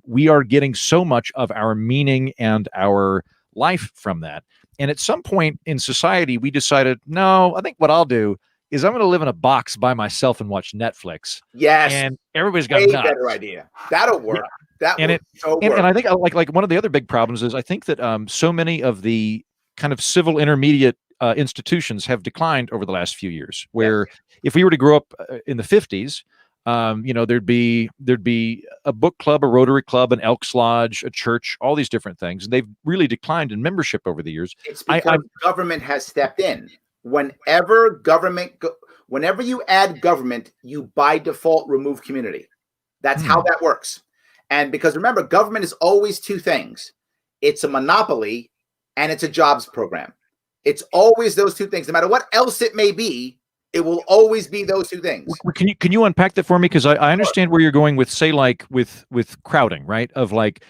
we are getting so much of our meaning and our life from that. And at some point in society, we decided, no, I think what I'll do is I'm going to live in a box by myself and watch Netflix. Yes. And everybody's got way nuts. better idea. That'll work. Yeah. That will work. And I think like one of the other big problems is I think that so many of the kind of civil intermediate institutions have declined over the last few years, where if we were to grow up in the 50s, there'd be a book club, a Rotary Club, an Elks Lodge, a church, all these different things. And they've really declined in membership over the years. It's because government has stepped in. Whenever you add government, you by default remove community. That's how that works. And because remember, government is always two things. It's a monopoly and it's a jobs program. It's always those two things. No matter what else it may be, it will always be those two things. Can you unpack that for me? Because I understand where you're going with, say, like with crowding, right? Of like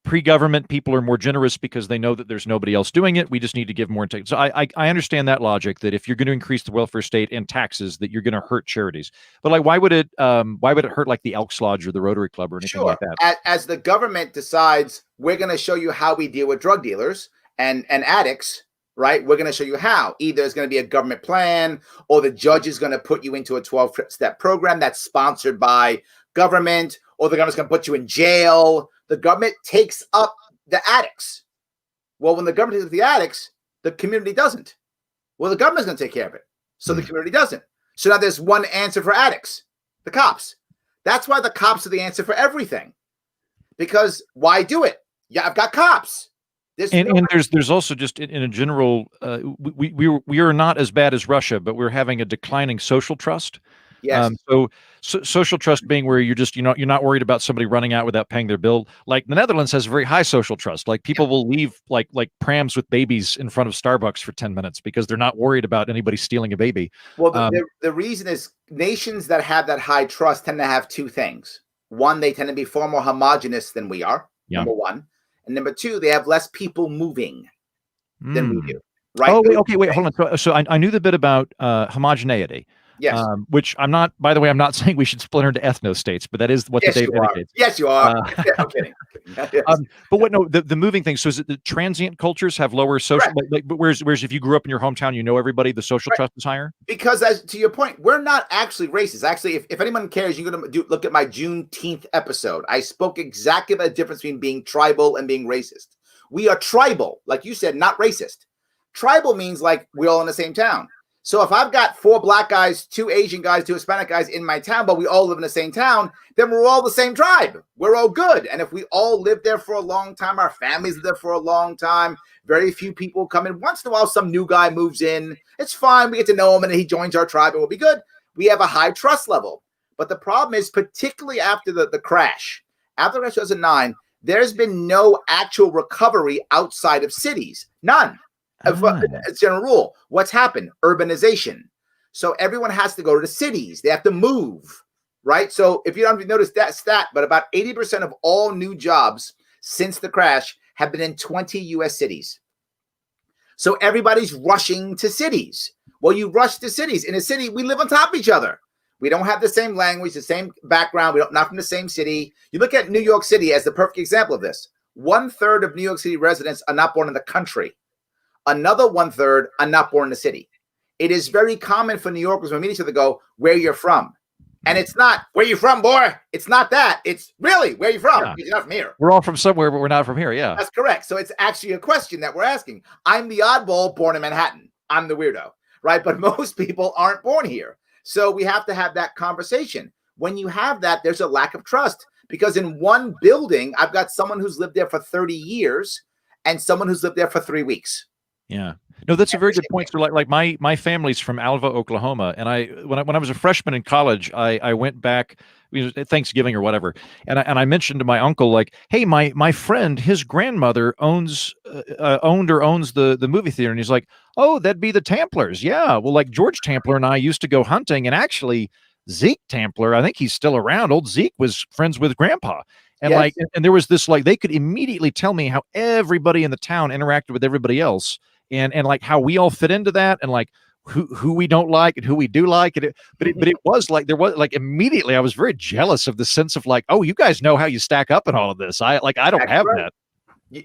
pre-government people are more generous because they know that there's nobody else doing it. We just need to give more. So I understand that logic, that if you're going to increase the welfare state and taxes, that you're going to hurt charities. But like, why would it hurt like the Elks Lodge or the Rotary Club or anything like that? As the government decides, we're going to show you how we deal with drug dealers and addicts. Right? We're going to show you how. Either it's going to be a government plan or the judge is going to put you into a 12-step program that's sponsored by government, or the government's going to put you in jail. The government takes up the addicts. Well, when the government takes up the addicts, the community doesn't. Well, the government's going to take care of it. So the community doesn't. So now there's one answer for addicts, the cops. That's why the cops are the answer for everything. Because why do it? Yeah, I've got cops. And there's also just in a general, we are not as bad as Russia, but we're having a declining social trust. Yes. So social trust being where you're not worried about somebody running out without paying their bill. Like the Netherlands has very high social trust. Like people will leave like prams with babies in front of Starbucks for 10 minutes because they're not worried about anybody stealing a baby. Well, the reason is nations that have that high trust tend to have two things. One, they tend to be far more homogenous than we are. Number one. And number two, they have less people moving than we do. Right? Oh, wait, hold on. So I knew the bit about homogeneity. Yes. Which I'm not, by the way, I'm not saying we should splinter into ethno-states, but that is what the data indicates. Yes, you are. I'm kidding. Yes. But the moving thing, so is it the transient cultures have lower social, but whereas if you grew up in your hometown, you know everybody, the social trust is higher? Because as to your point, we're not actually racist. Actually, if anyone cares, you're going to look at my Juneteenth episode. I spoke exactly about the difference between being tribal and being racist. We are tribal, like you said, not racist. Tribal means like we're all in the same town. So if I've got 4 black guys, 2 Asian guys, 2 Hispanic guys in my town, but we all live in the same town, then we're all the same tribe. We're all good. And if we all live there for a long time, our families live there for a long time, very few people come in. Once in a while, some new guy moves in. It's fine. We get to know him and he joins our tribe and we'll be good. We have a high trust level. But the problem is, particularly after the crash, after the crash 2009, there's been no actual recovery outside of cities. None. It's a general rule. What's happened? Urbanization. So everyone has to go to the cities. They have to move, right? So if you don't notice that stat, but about 80% of all new jobs since the crash have been in 20 U.S. cities. So everybody's rushing to cities. Well, you rush to cities. In a city, we live on top of each other. We don't have the same language, the same background. We're not from the same city. You look at New York City as the perfect example of this. 1/3 of New York City residents are not born in the country. Another 1/3 are not born in the city. It is very common for New Yorkers when we meet each other to go, where you're from. And it's not, where you from, boy? It's not that. It's really, where you from? Yeah. You're not from here. We're all from somewhere, but we're not from here, yeah. That's correct. So it's actually a question that we're asking. I'm the oddball born in Manhattan. I'm the weirdo, right? But most people aren't born here. So we have to have that conversation. When you have that, there's a lack of trust. Because in one building, I've got someone who's lived there for 30 years and someone who's lived there for 3 weeks. Yeah, no, that's a very good point. So like my family's from Alva, Oklahoma. And when I was a freshman in college, I went back at Thanksgiving or whatever. And I mentioned to my uncle, like, hey, my friend, his grandmother owns the movie theater. And he's like, oh, that'd be the Templars. Yeah. Well, like George Templar and I used to go hunting, and actually Zeke Templar, I think he's still around. Old Zeke was friends with Grandpa. And yes. And there was this, like, they could immediately tell me how everybody in the town interacted with everybody else. And like how we all fit into that, and like who we don't like and who we do like. And but it was like, there was like, immediately I was very jealous of the sense of like, oh, you guys know how you stack up in all of this. I don't have that.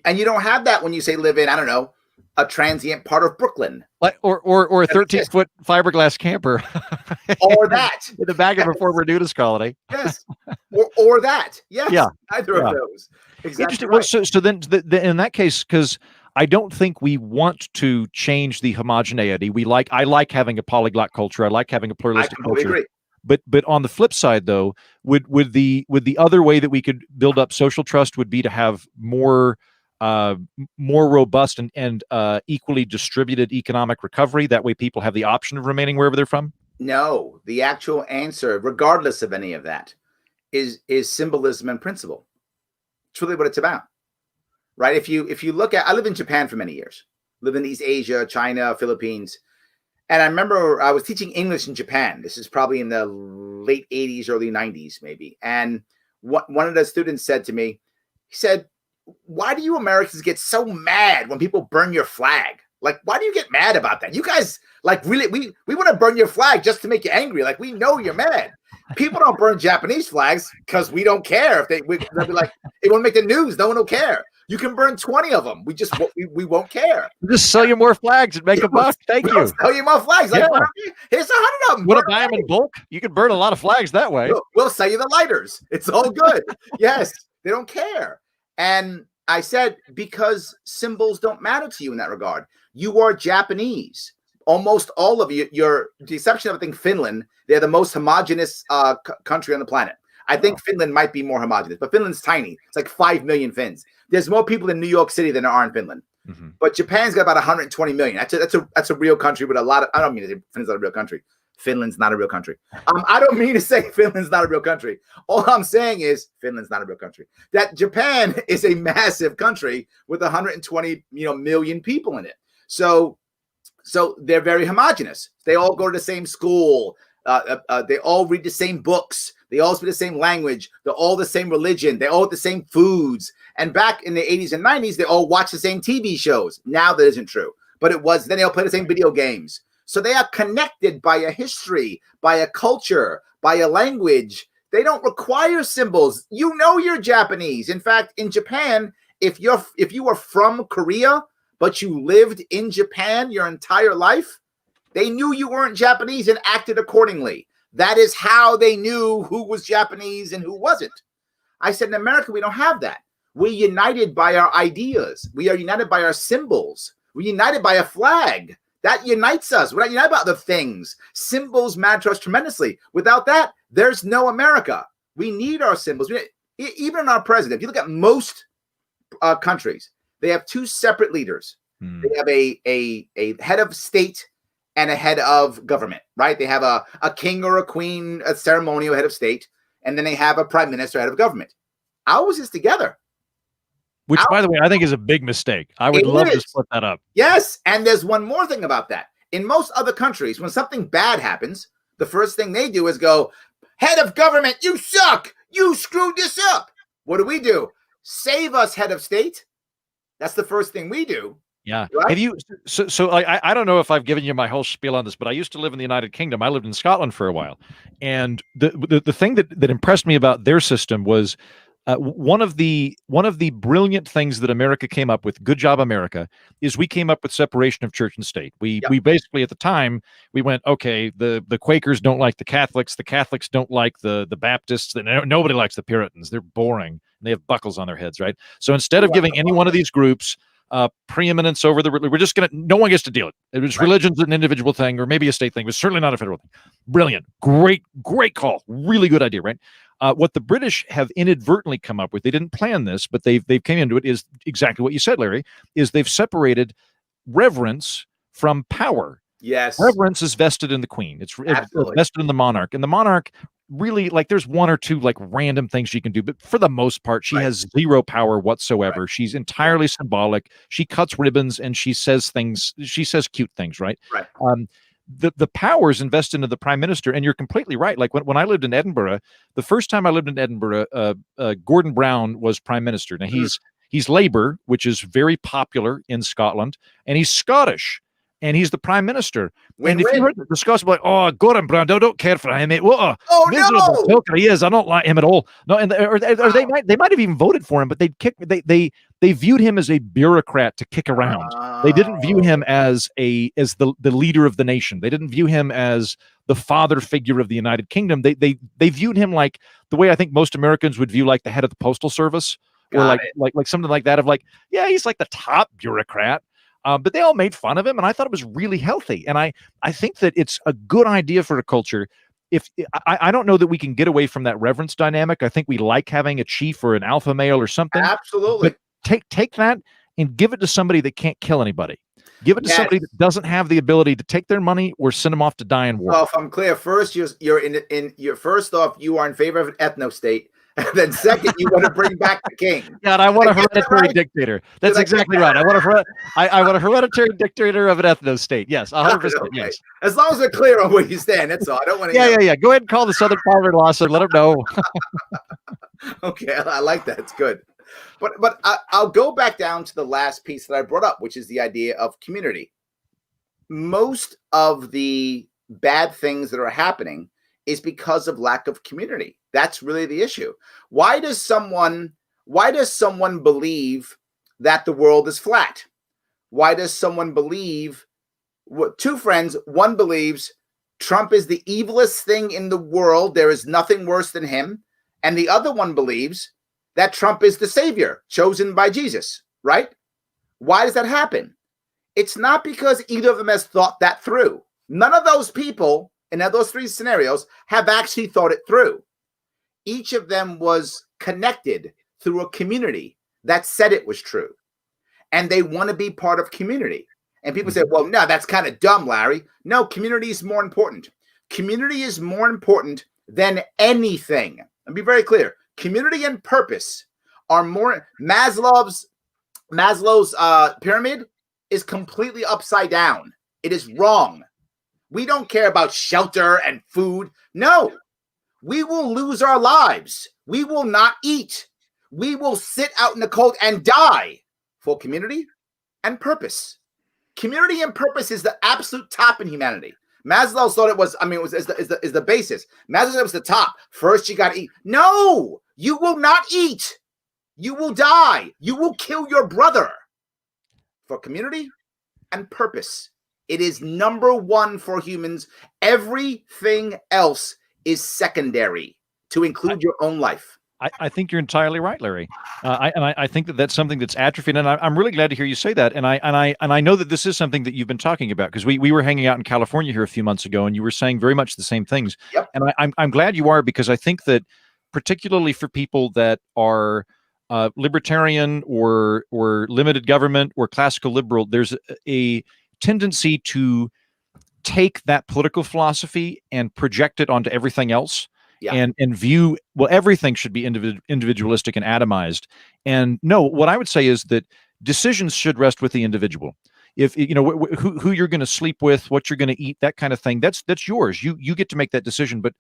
And you don't have that when you say live in, I don't know, a transient part of Brooklyn. Like, or a 13-foot fiberglass camper. Or that. In the back of a former nudist colony. Yes. Or that. Yes. Yeah. Either of those. Exactly. Interesting. Right. Well, so then in that case, because I don't think we want to change the homogeneity. I like having a polyglot culture. I like having a pluralistic culture. Agree. But on the flip side, though, would the other way that we could build up social trust would be to have more robust and equally distributed economic recovery. That way, people have the option of remaining wherever they're from. No, the actual answer, regardless of any of that, is symbolism and principle. It's really what it's about, right? If you look at, I lived in Japan for many years, lived in East Asia, China, Philippines. And I remember I was teaching English in Japan. This is probably in the late 80s, early 90s, maybe. And one of the students said to me, he said, "Why do you Americans get so mad when people burn your flag? Like, why do you get mad about that? You guys, like, really, we want to burn your flag just to make you angry. Like, we know you're mad. People don't burn Japanese flags because we don't care. They'll be like, it won't make the news. No one will care. You can burn 20 of them. We won't care. Just sell you more flags and make a buck. Thank you. Sell you more flags. Like, here's 100 of them. Want to buy them in bulk? You can burn a lot of flags that way. We'll sell you the lighters. It's all good. Yes, they don't care. And I said, because symbols don't matter to you in that regard. You are Japanese. Almost all of you, the exception of, I think, Finland, they're the most homogenous country on the planet. I think Finland might be more homogenous, but Finland's tiny. It's like 5 million Finns. There's more people in New York City than there are in Finland. Mm-hmm. But Japan's got about 120 million. That's a real country with a lot of, I don't mean to say Finland's not a real country. Finland's not a real country. I don't mean to say Finland's not a real country. All I'm saying is Finland's not a real country. That Japan is a massive country with 120 million people in it. So they're very homogenous. They all go to the same school. They all read the same books. They all speak the same language. They're all the same religion. They all eat the same foods. And back in the 80s and 90s, they all watch the same TV shows. Now that isn't true. But it was. Then they all play the same video games. So they are connected by a history, by a culture, by a language. They don't require symbols. You know you're Japanese. In fact, in Japan, if you are from Korea, but you lived in Japan your entire life, they knew you weren't Japanese and acted accordingly. That is how they knew who was Japanese and who wasn't. I said, in America, we don't have that. We're united by our ideas. We are united by our symbols. We're united by a flag. That unites us. We're not united about other things. Symbols matter to us tremendously. Without that, there's no America. We need our symbols. Even in our president, if you look at most countries, they have two separate leaders. They have a head of state and a head of government, right? They have a king or a queen, a ceremonial head of state, and then they have a prime minister, head of government. Ours is together. Which, by the way, I think is a big mistake. I would love to split that up. Yes, and there's one more thing about that. In most other countries, when something bad happens, the first thing they do is go, head of government, you suck. You screwed this up. What do? Save us, head of state. That's the first thing we do. Yeah. Right? Have you? So I don't know if I've given you my whole spiel on this, but I used to live in the United Kingdom. I lived in Scotland for a while, and the thing that impressed me about their system was one of the brilliant things that America came up with. Good job, America! Is we came up with separation of church and state. We basically at the time we went, okay, the Quakers don't like the Catholics don't like the Baptists, nobody likes the Puritans. They're boring. And they have buckles on their heads, right? So instead of giving any one of these groups preeminence over we're just no one gets to deal it. It was religion's an individual thing, or maybe a state thing, but certainly not a federal thing. Brilliant. Great call. Really good idea, right? What the British have inadvertently come up with, they didn't plan this, but they've came into it, is exactly what you said, Larry, is they've separated reverence from power. Yes. Reverence is vested in the queen. It's vested in the monarch. And the monarch really, like, there's one or two like random things she can do, but for the most part, she has zero power whatsoever. Right. She's entirely symbolic. She cuts ribbons and she says cute things, right? Right. The powers invest into the prime minister, and you're completely right. Like when I lived in Edinburgh, the first time I lived in Edinburgh, Gordon Brown was prime minister. Now he's Labour, which is very popular in Scotland, and he's Scottish. And he's the prime minister. And if you heard the Scots be like, "Oh, Gordon Brown, I don't care for him. What a miserable filker he is. I don't like him at all." No, and or they might have even voted for him, but they they viewed him as a bureaucrat to kick around. They didn't view him as the leader of the nation. They didn't view him as the father figure of the United Kingdom. They viewed him like the way I think most Americans would view like the head of the Postal Service, or like something like that, of like, yeah, he's like the top bureaucrat. But they all made fun of him, and I thought it was really healthy. And I think that it's a good idea for a culture. If I don't know that we can get away from that reverence dynamic. I think we like having a chief or an alpha male or something. Absolutely. But take that and give it to somebody that can't kill anybody. Give it to somebody that doesn't have the ability to take their money or send them off to die in war. Well, if I'm clear, first you're in your first off, you are in favor of an ethno state. Then second, you want to bring back the king. Yeah, and I want a hereditary dictator. That's exactly right. I want a hereditary dictator of an ethno state. Yes, 100%. Okay. Yes. As long as we're clear on where you stand, that's all. I don't want to. Yeah. Go ahead and call the Southern Poverty Law and let them know. Okay, I like that. It's good. But I'll go back down to the last piece that I brought up, which is the idea of community. Most of the bad things that are happening is because of lack of community. That's really the issue. Why does someone believe that the world is flat? Why does someone believe, two friends, one believes Trump is the evilest thing in the world, there is nothing worse than him, and the other one believes that Trump is the savior chosen by Jesus, right? Why does that happen? It's not because either of them has thought that through. None of those people in those three scenarios have actually thought it through. Each of them was connected through a community that said it was true. And they want to be part of community. And people say, well, no, that's kind of dumb, Larry. No, community is more important. Community is more important than anything. Let me be very clear. Community and purpose are more. Maslow's pyramid is completely upside down. It is wrong. We don't care about shelter and food. No, we will lose our lives. We will not eat. We will sit out in the cold and die for community and purpose. Community and purpose is the absolute top in humanity. Maslow thought it was, is the basis. Maslow said it was the top. First, you got to eat. No, you will not eat. You will die. You will kill your brother for community and purpose. It is number one for humans. Everything else is secondary, to include your own life. I think you're entirely right, Larry. I think that's something that's atrophied, and I'm really glad to hear you say that. And I know that this is something that you've been talking about, because we were hanging out in California here a few months ago, and you were saying very much the same things. Yep. And I'm glad you are, because I think that particularly for people that are libertarian or limited government or classical liberal, there's a tendency to take that political philosophy and project it onto everything else. Yeah. And view, well, everything should be individualistic and atomized. And no, what I would say is that decisions should rest with the individual. If you know who you're going to sleep with, what you're going to eat, that kind of thing, that's yours. You get to make that decision. But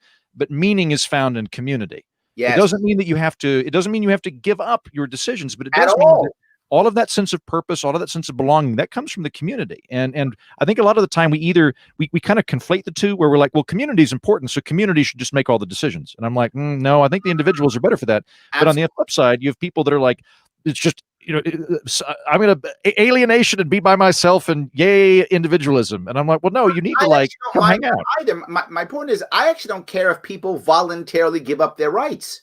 meaning is found in community. Yes. It doesn't mean that you have to. It doesn't mean you have to give up your decisions, but it does mean that all of that sense of purpose, all of that sense of belonging, that comes from the community. And I think a lot of the time we kind of conflate the two, where we're like, well, community is important, so community should just make all the decisions. And I'm like, no, I think the individuals are better for that. Absolutely. But on the flip side, you have people that are like, it's just, I'm going to alienation and be by myself and yay, individualism. And I'm like, well, no, you need to come hang out. My point is, I actually don't care if people voluntarily give up their rights.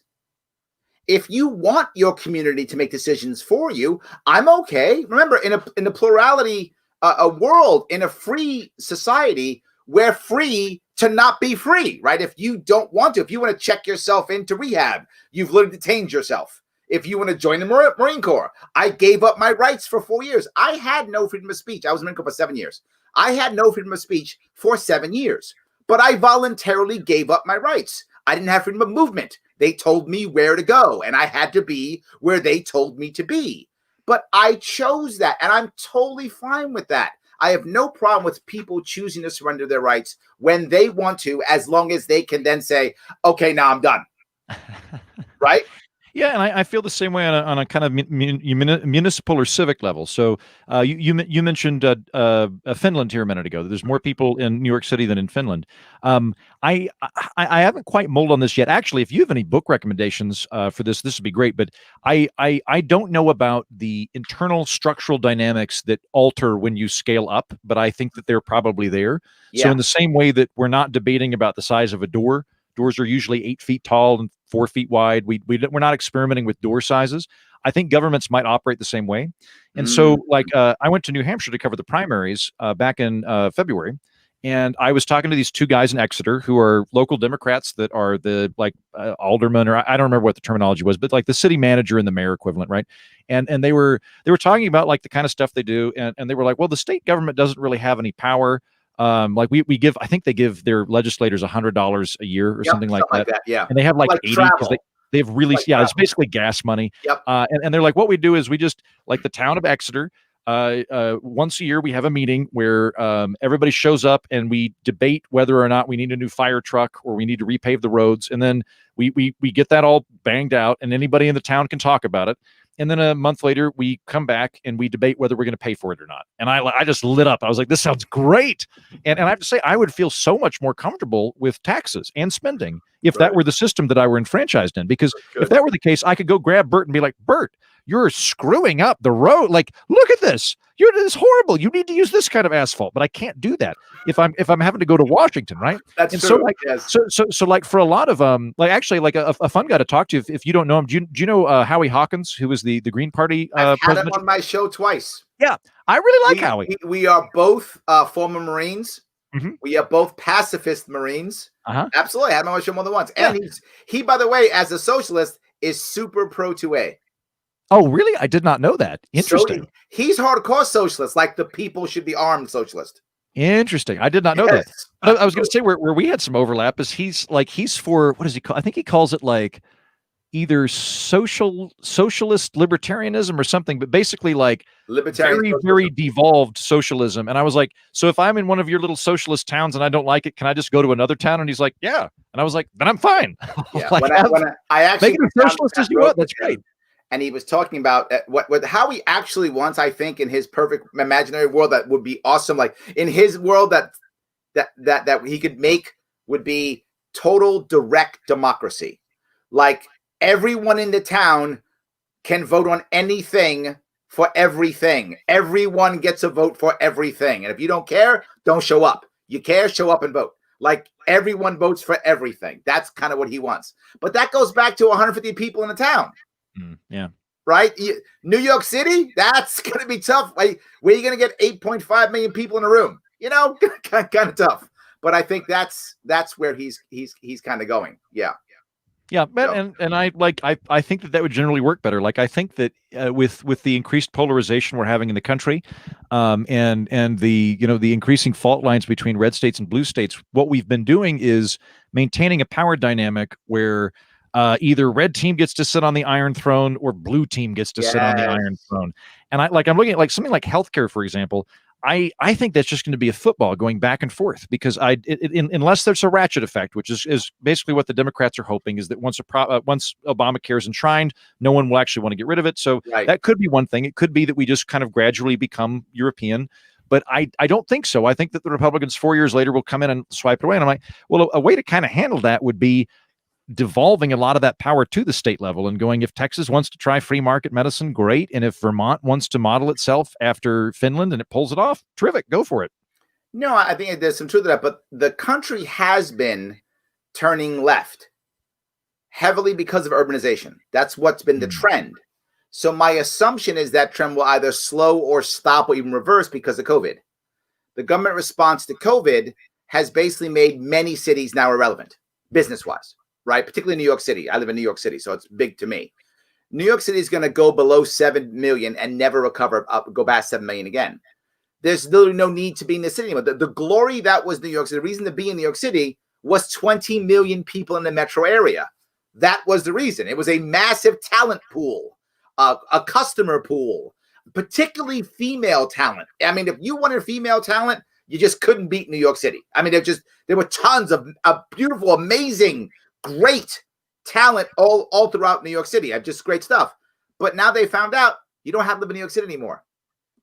If you want your community to make decisions for you, I'm okay. Remember, in a plurality, a world, in a free society, we're free to not be free, right? If you don't want to, if you want to check yourself into rehab, you've literally detained yourself. If you want to join the Marine Corps, I gave up my rights for 4 years. I had no freedom of speech. I was in the Marine Corps for 7 years. I had no freedom of speech for 7 years, but I voluntarily gave up my rights. I didn't have freedom of movement. They told me where to go, and I had to be where they told me to be. But I chose that, and I'm totally fine with that. I have no problem with people choosing to surrender their rights when they want to, as long as they can then say, okay, now I'm done. Right? Yeah, and I feel the same way on a kind of municipal or civic level. So you mentioned Finland here a minute ago. There's more people in New York City than in Finland. Um, I haven't quite mulled on this yet. Actually, if you have any book recommendations for this would be great. But I don't know about the internal structural dynamics that alter when you scale up, but I think that they're probably there. So Yeah. in the same way that we're not debating about the size of a door. Doors are usually 8 feet tall and 4 feet wide. We're not experimenting with door sizes. I think governments might operate the same way. And so, like, I went to New Hampshire to cover the primaries back in February, and I was talking to these two guys in Exeter who are local Democrats that are the alderman, or I don't remember what the terminology was, but like the city manager and the mayor equivalent, right? And they were talking about like the kind of stuff they do, and they were like, well, the state government doesn't really have any power. Like we give, I think they give their legislators $100 a year or something like that. Yeah. And they have like 80 because they have really, like yeah, travel. It's basically gas money. Yep. And they're like, what we do is we just, like the town of Exeter, once a year we have a meeting where everybody shows up and we debate whether or not we need a new fire truck or we need to repave the roads. And then we get that all banged out and anybody in the town can talk about it. And then a month later, we come back and we debate whether we're going to pay for it or not. And I just lit up. I was like, this sounds great. And I have to say, I would feel so much more comfortable with taxes and spending if that were the system that I were enfranchised in. Because if that were the case, I could go grab Bert and be like, Bert, you're screwing up the road. Like, look at this. This is horrible. You need to use this kind of asphalt, but I can't do that if I'm having to go to Washington, right? That's and true. So like, yes. so like for a lot of like actually like a fun guy to talk to if you don't know him. Do you know Howie Hawkins, who was the Green Party I've had president? him on my show twice. Yeah, I really like Howie. We are both former Marines. Mm-hmm. We are both pacifist Marines. Uh-huh. Absolutely, I had him on my show more than once. And he, by the way, as a socialist, is super pro 2A. Oh, really? I did not know that. Interesting. So he's hardcore socialist, like the people should be armed socialist. Interesting. I did not know that. But I was going to say where we had some overlap is he's for, what does he call? I think he calls it like either socialist libertarianism or something, but basically like very, very devolved socialism. And I was like, so if I'm in one of your little socialist towns and I don't like it, can I just go to another town? And he's like, yeah. And I was like, then I'm fine. Yeah. Like, when I actually make it socialist as you want. That's great. And he was talking about how he actually wants, I think, in his perfect imaginary world that would be awesome. Like in his world that he could make would be total direct democracy. Like everyone in the town can vote on anything for everything. Everyone gets a vote for everything. And if you don't care, don't show up. You care, show up and vote. Like everyone votes for everything. That's kind of what he wants. But that goes back to 150 people in the town. Yeah. Right. New York City, that's going to be tough. Like, where are you going to get 8.5 million people in a room? You know, kind of tough. But I think that's where he's kind of going. Yeah. Yeah, and I think that would generally work better. Like I think that with the increased polarization we're having in the country, and the the increasing fault lines between red states and blue states, what we've been doing is maintaining a power dynamic where either red team gets to sit on the Iron Throne or blue team gets to sit on the Iron Throne. And I'm looking at like something like healthcare, for example. I think that's just going to be a football going back and forth because unless there's a ratchet effect, which is basically what the Democrats are hoping, is that once Obamacare is enshrined, no one will actually want to get rid of it. So that could be one thing. It could be that we just kind of gradually become European. But I don't think so. I think that the Republicans 4 years later will come in and swipe it away. And I'm like, well, a way to kind of handle that would be devolving a lot of that power to the state level and going, if Texas wants to try free market medicine, great. And if Vermont wants to model itself after Finland and it pulls it off, terrific, go for it. No, I think there's some truth to that, but the country has been turning left heavily because of urbanization. That's what's been the trend. So my assumption is that trend will either slow or stop or even reverse because of COVID. The government response to COVID has basically made many cities now irrelevant, business-wise. Right, particularly New York City. I live in New York City, so it's big to me. New York City is going to go below 7 million and never recover up, go back 7 million again. There's literally no need to be in the city anymore. The glory that was New York City, the reason to be in New York City was 20 million people in the metro area. That was the reason. It was a massive talent pool, a customer pool, particularly female talent. I mean, if you wanted female talent, you just couldn't beat New York City. I mean, there were tons of beautiful, amazing, great talent all throughout New York City. I have just great stuff. But now they found out you don't have to live in New York City anymore,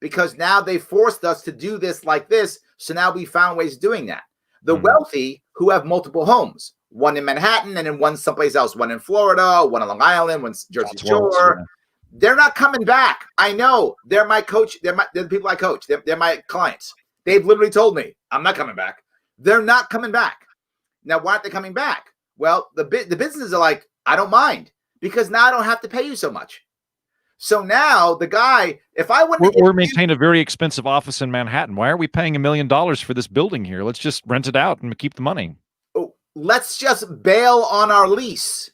because now they forced us to do this like this. So now we found ways of doing that. The wealthy who have multiple homes, one in Manhattan and then one someplace else, one in Florida, one on Long Island, one Jersey Shore. They're not coming back. I know. They're my coach. They're the people I coach. They're my clients. They've literally told me, I'm not coming back. They're not coming back. Now, why aren't they coming back? Well, the businesses are like, I don't mind, because now I don't have to pay you so much. So now the guy, if I wouldn't, we're maintain a very expensive office in Manhattan. Why are we paying $1 million for this building here? Let's just rent it out and keep the money. Oh, let's just bail on our lease,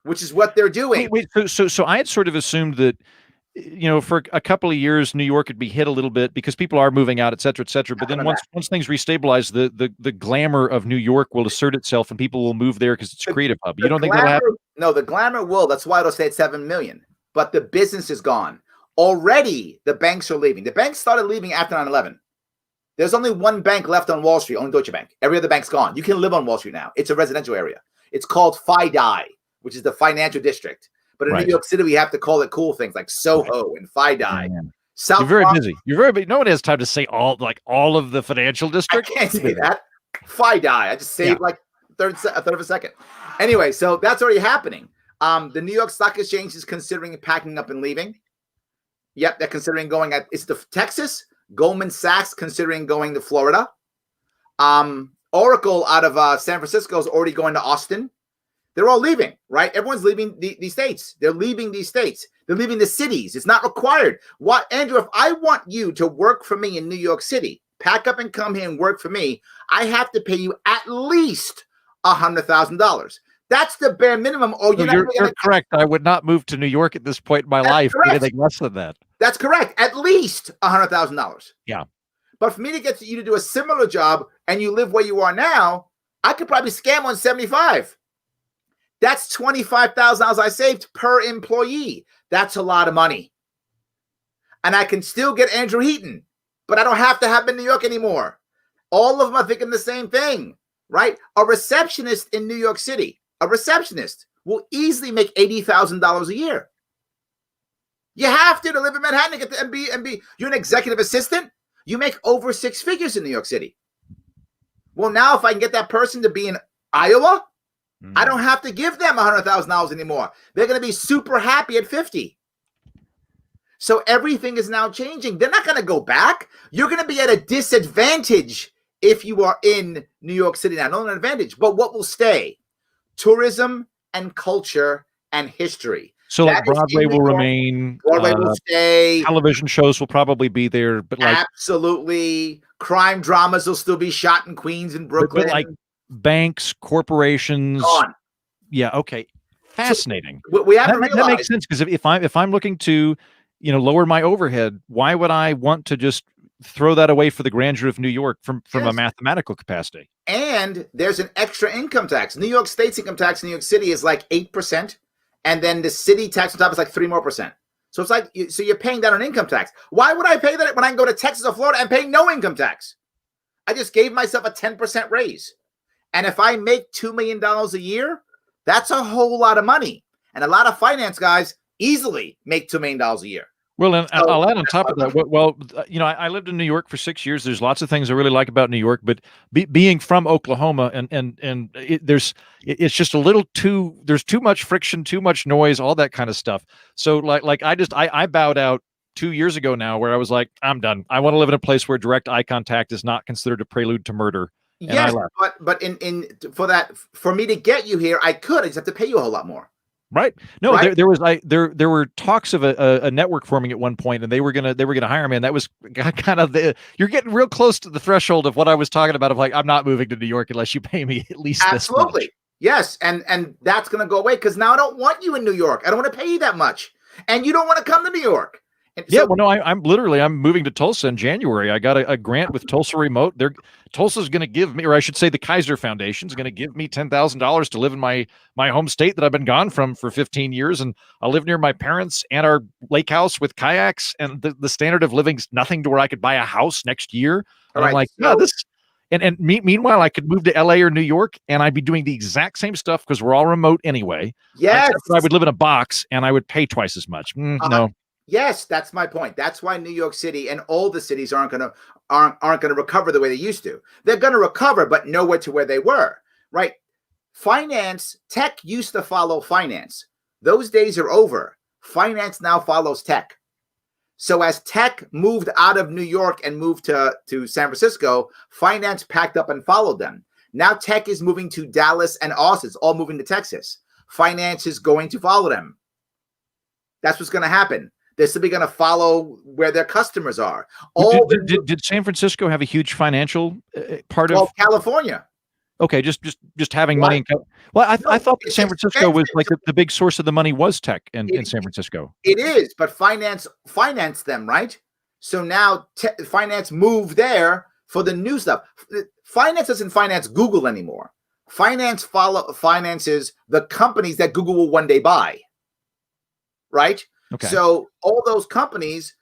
which is what they're doing. So I had sort of assumed that, for a couple of years, New York would be hit a little bit because people are moving out, et cetera, et cetera. But then once things restabilize, the glamour of New York will assert itself and people will move there because it's a creative hub. You don't think that'll happen? No, the glamour will. That's why it'll stay at 7 million. But the business is gone. Already, the banks are leaving. The banks started leaving after 9/11. There's only one bank left on Wall Street, only Deutsche Bank. Every other bank's gone. You can live on Wall Street now. It's a residential area. It's called FIDI, which is the financial district. But in New York City, we have to call it cool things like Soho and FIDI. You're very busy. You're very busy. No one has time to say all of the financial district. I can't say that. FIDI. I just saved like a third of a second. Anyway, so that's already happening. The New York Stock Exchange is considering packing up and leaving. Yep, they're considering going it's the Texas. Goldman Sachs considering going to Florida. Oracle out of San Francisco is already going to Austin. They're all leaving, right? Everyone's leaving these states. They're leaving these states. They're leaving the cities. It's not required. What, Andrew, if I want you to work for me in New York City, pack up and come here and work for me, I have to pay you at least $100,000. That's the bare minimum. You're correct. I would not move to New York at this point in my life for anything less than that. That's correct. At least $100,000. Yeah. But for me to get you to do a similar job and you live where you are now, I could probably scam on 75. That's $25,000 I saved per employee. That's a lot of money. And I can still get Andrew Heaton, but I don't have to have him in New York anymore. All of them are thinking the same thing, right? A receptionist in New York City, a receptionist will easily make $80,000 a year. You have to live in Manhattan and be. You're an executive assistant. You make over 6 figures in New York City. Well, now if I can get that person to be in Iowa, I don't have to give them $100,000 anymore. They're going to be super happy at 50. So everything is now changing. They're not going to go back. You're going to be at a disadvantage if you are in New York City now. Not an advantage, but what will stay? Tourism and culture and history. So like Broadway will remain. Broadway will stay. Television shows will probably be there, but like absolutely, crime dramas will still be shot in Queens and Brooklyn. But like banks, corporations. Gone. Yeah. Okay. Fascinating. So we haven't realized. That makes sense because if I'm looking to, lower my overhead, why would I want to just throw that away for the grandeur of New York from a mathematical capacity? And there's an extra income tax. New York State's income tax in New York City is like 8%. And then the city tax on top is like 3 more percent. So it's like, so you're paying that on income tax. Why would I pay that when I can go to Texas or Florida and pay no income tax? I just gave myself a 10% raise. And if I make $2 million a year, that's a whole lot of money. And a lot of finance guys easily make $2 million a year. Well, and I'll add on top of that. Well, I lived in New York for 6 years. There's lots of things I really like about New York, but being from Oklahoma and it's just a little there's too much friction, too much noise, all that kind of stuff. So I bowed out 2 years ago now, where I was like, I'm done. I want to live in a place where direct eye contact is not considered a prelude to murder. Yes, but for me to get you here, I just have to pay you a whole lot more. Right. No, right? There were talks of a network forming at one point, and they were gonna hire me, and that was kind of you're getting real close to the threshold of what I was talking about of like, I'm not moving to New York unless you pay me at least absolutely this much. Yes, and that's gonna go away because now I don't want you in New York. I don't want to pay you that much, and you don't want to come to New York. Yeah, well, no, I'm moving to Tulsa in January. I got a grant with Tulsa Remote. Tulsa's going to give me, or I should say the Kaiser Foundation is going to give me $10,000 to live in my home state that I've been gone from for 15 years. And I'll live near my parents and our lake house with kayaks. And the standard of living is nothing to where I could buy a house next year. And I'm like, no, this, Meanwhile, I could move to LA or New York and I'd be doing the exact same stuff because we're all remote anyway. Yes. Except I would live in a box and I would pay twice as much. No. Yes, that's my point. That's why New York City and all the cities aren't gonna recover the way they used to. They're gonna recover, but nowhere to where they were. Right? Finance, tech used to follow finance. Those days are over. Finance now follows tech. So as tech moved out of New York and moved to San Francisco, finance packed up and followed them. Now tech is moving to Dallas and Austin. It's all moving to Texas. Finance is going to follow them. That's what's going to happen. They're simply going to follow where their customers are. Did San Francisco have a huge financial part of California? Okay, just having money. I thought that San Francisco was like the big source of the money was tech in San Francisco. It is, but finance them, right? So now finance moved there for the new stuff. Finance doesn't finance Google anymore. Finances the companies that Google will one day buy, right? Okay. So all those companies,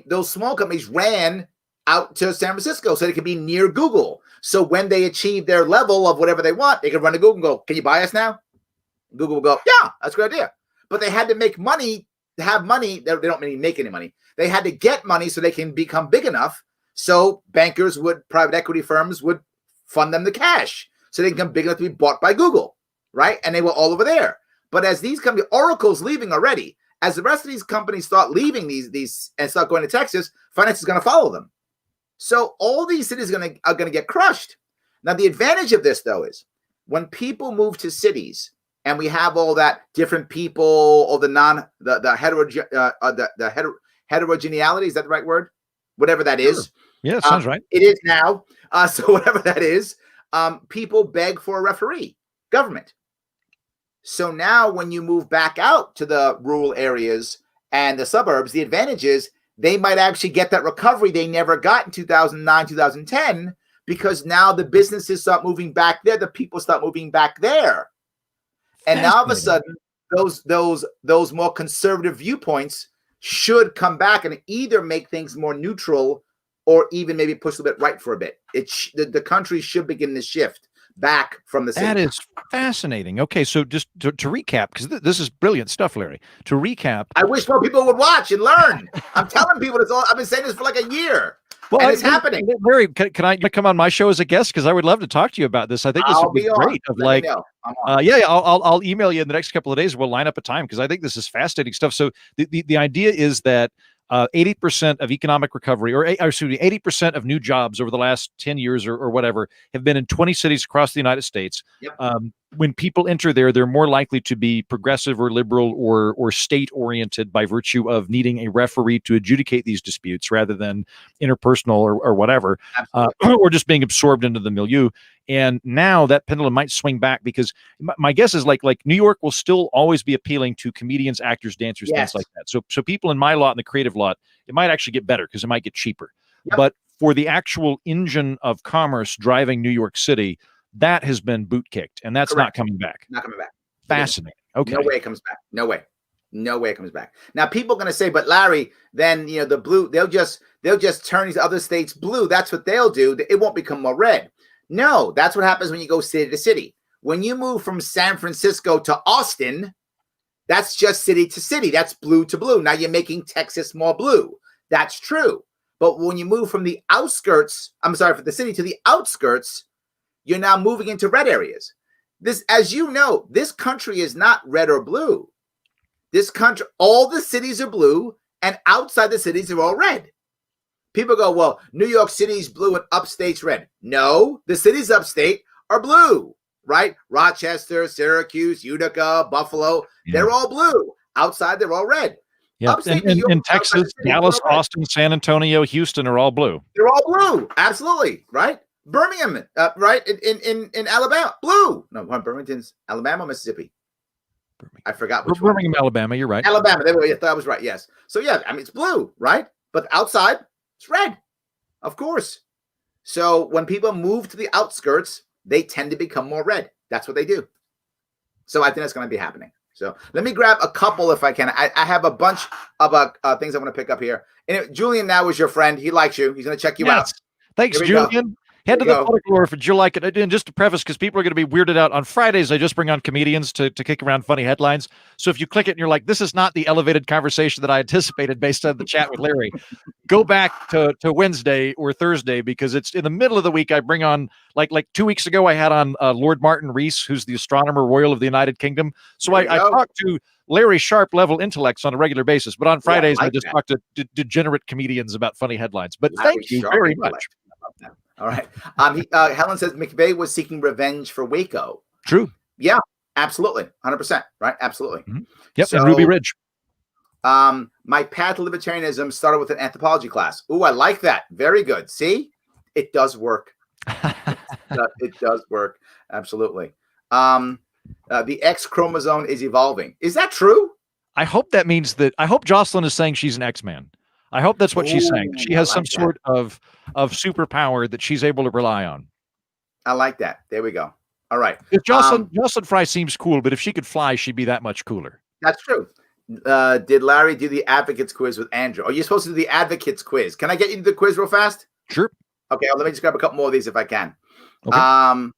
those small companies ran out to San Francisco so they could be near Google. So when they achieve their level of whatever they want, they could run to Google and go, "Can you buy us now?" Google will go, "Yeah, that's a good idea." But they had to make money to have money. They don't really make any money. They had to get money so they can become big enough. So bankers private equity firms would fund them the cash so they can become big enough to be bought by Google, right? And they were all over there. But as these companies, Oracle's leaving already. As the rest of these companies start leaving these and start going to Texas, finance is going to follow them. So all these cities are going to get crushed. Now, the advantage of this, though, is when people move to cities and we have all that different people, or the heterogeneity, is that the right word? Whatever that is. Yeah, it sounds right. It is now. So whatever that is, people beg for a referee, government. So now when you move back out to the rural areas and the suburbs, the advantage is they might actually get that recovery they never got in 2009, 2010, because now the businesses start moving back there, the people start moving back there. And now all of a sudden, those more conservative viewpoints should come back and either make things more neutral or even maybe push a bit right for a bit. The country should begin to shift back from the city. That is fascinating. Okay, so just to recap, because this is brilliant stuff, Larry. To recap, I wish more people would watch and learn. I'm telling people this all. I've been saying this for like a year. Well, and it's happening. Larry, can I come on my show as a guest? Because I would love to talk to you about this. I think this would be great. I'll email you in the next couple of days. We'll line up a time because I think this is fascinating stuff. So the idea is that 80% of economic recovery, or 80% of new jobs over the last 10 years or whatever have been in 20 cities across the United States. Yep. When people enter there, they're more likely to be progressive or liberal or state-oriented by virtue of needing a referee to adjudicate these disputes rather than interpersonal or whatever, or just being absorbed into the milieu. And now that pendulum might swing back because my guess is like New York will still always be appealing to comedians, actors, dancers, things like that. So people in my lot and the creative lot, it might actually get better because it might get cheaper. Yep. But for the actual engine of commerce driving New York City, that has been boot kicked, and that's not coming back. Not coming back. Fascinating. Okay. No way it comes back. No way it comes back. Now people are going to say, but Larry, then the blue, they'll just turn these other states blue. That's what they'll do. It won't become more red. No, that's what happens when you go city to city. When you move from San Francisco to Austin, that's just city to city. That's blue to blue. Now you're making Texas more blue. That's true. But when you move from the outskirts, from the city to the outskirts, you're now moving into red areas. This, as you know, this country is not red or blue. This country, all the cities are blue, and outside the cities are all red. People go, well, New York City's blue and upstate's red. No, the cities upstate are blue, right? Rochester, Syracuse, Utica, Buffalo, they're all blue. Outside, they're all red. Yeah, in Texas, Dallas, Austin, San Antonio, Houston are all blue. They're all blue. Absolutely, right? Birmingham, right? In Alabama, blue. No, Birmingham's Alabama, Mississippi. I forgot which Birmingham, one. Alabama. You're right. Alabama. I thought I was right. Yes. So yeah, I mean it's blue, right? But outside it's red, of course. So when people move to the outskirts, they tend to become more red. That's what they do. So I think that's going to be happening. So let me grab a couple if I can. I have a bunch of things I want to pick up here. And Julian now is your friend. He likes you. He's going to check you out. Thanks, Julian. Head to There the you go. Political Orphanage. You'll like it. And just to preface, because people are going to be weirded out, on Fridays, I just bring on comedians to kick around funny headlines. So if you click it and you're like, this is not the elevated conversation that I anticipated based on the chat with Larry, go back to Wednesday or Thursday, because it's in the middle of the week. I bring on, like 2 weeks ago, I had on Lord Martin Rees, who's the Astronomer Royal of the United Kingdom. So I talk to Larry Sharpe level intellects on a regular basis. But on Fridays, I just talk to degenerate comedians about funny headlines. But Larry thank you Sharpe very intellect. much. All right. Helen says McVeigh was seeking revenge for Waco. True. Yeah, absolutely. 100%. Right. Absolutely. Mm-hmm. Yep. So, and Ruby Ridge. My path to libertarianism started with an anthropology class. Ooh, I like that. Very good. See, it does work. It does work. Absolutely. The X chromosome is evolving. Is that true? I hope that means that. I hope Jocelyn is saying she's an X-Man. I hope that's what she's saying. She has some sort of superpower that she's able to rely on. I like that. There we go. All right. If Jocelyn Fry seems cool, but if she could fly, she'd be that much cooler. That's true. Did Larry do the advocates quiz with Andrew? Are you supposed to do the advocates quiz? Can I get you to the quiz real fast? Sure. Okay. Let me just grab a couple more of these if I can. Okay.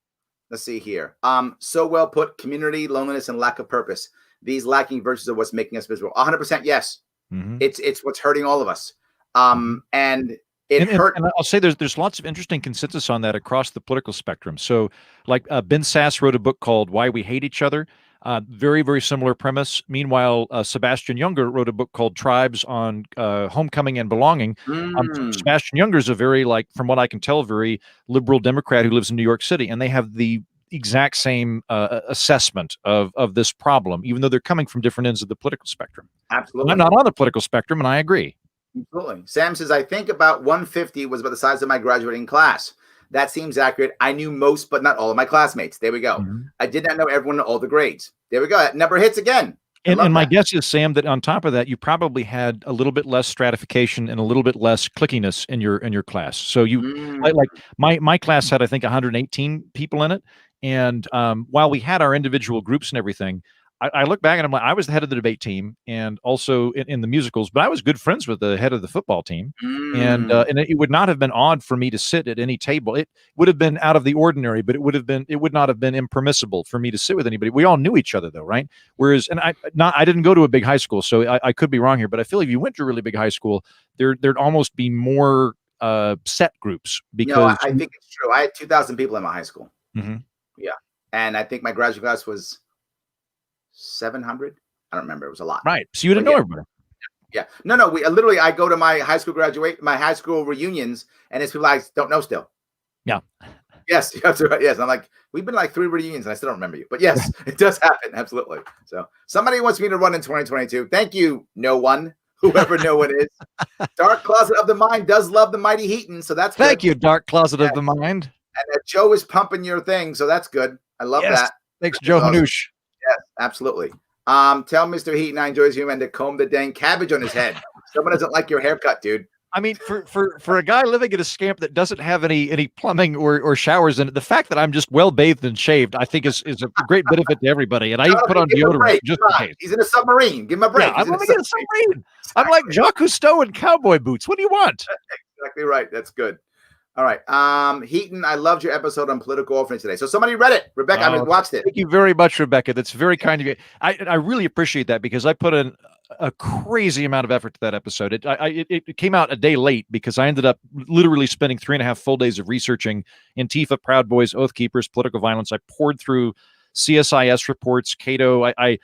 Let's see here. So well put: community, loneliness, and lack of purpose. These lacking virtues are what's making us miserable. 100% yes. Mm-hmm. It's what's hurting all of us. And hurt. And I'll say there's lots of interesting consensus on that across the political spectrum. So, like Ben Sass wrote a book called Why We Hate Each Other. Very, very similar premise. Meanwhile, Sebastian Junger wrote a book called Tribes on Homecoming and Belonging. Sebastian Junger is a very, from what I can tell, very liberal Democrat who lives in New York City, and they have the exact same assessment of this problem, even though they're coming from different ends of the political spectrum. Absolutely. And I'm not on the political spectrum, and I agree. Absolutely. Sam says, I think about 150 was about the size of my graduating class. That seems accurate. I knew most, but not all of my classmates. There we go. Mm-hmm. I did not know everyone in all the grades. There we go. That number hits again. And my guess is, Sam, that on top of that, you probably had a little bit less stratification and a little bit less clickiness in your class. So my class had, I think, 118 people in it. And while we had our individual groups and everything, I look back and I'm like, I was the head of the debate team and also in the musicals, but I was good friends with the head of the football team. And it would not have been odd for me to sit at any table. It would have been out of the ordinary, but it would not have been impermissible for me to sit with anybody. We all knew each other though, right? Whereas, and I didn't go to a big high school, so I could be wrong here, but I feel like if you went to a really big high school, there'd almost be more set groups because I think it's true. I had 2,000 people in my high school. Mm-hmm. Yeah. And I think my graduate class was 700. I don't remember. It was a lot. Right. So you didn't know everybody. Yeah. No. I go to my high school reunions, and it's people I don't know still. Yeah. Yes. That's right. Yes. I'm like, we've been like 3 reunions, and I still don't remember you. But yes, it does happen. Absolutely. So somebody wants me to run in 2022. Thank you, no one. Whoever no one is. Dark Closet of the Mind does love the mighty Heaton, so that's Thank you, Dark Closet of the Mind. And Joe is pumping your thing, so that's good. I love that. Thanks, Joe Hanoush. Yes, absolutely. Tell Mr. Heaton I enjoy his humor and to comb the dang cabbage on his head. Someone doesn't like your haircut, dude. I mean, for a guy living in a scamp that doesn't have any plumbing or showers in it, the fact that I'm just well bathed and shaved, I think is a great benefit to everybody. And I even put on deodorant just in case. He's in a submarine. Give him a break. Yeah, I'm living in a submarine. I'm like Jacques Cousteau in cowboy boots. What do you want? Exactly right. That's good. All right. Heaton, I loved your episode on political orphanage today. So somebody read it. Rebecca, I watched it. Thank you very much, Rebecca. That's very kind of you. I really appreciate that because I put in a crazy amount of effort to that episode. It came out a day late because I ended up literally spending 3.5 full days of researching Antifa, Proud Boys, Oath Keepers, political violence. I poured through CSIS reports, Cato. I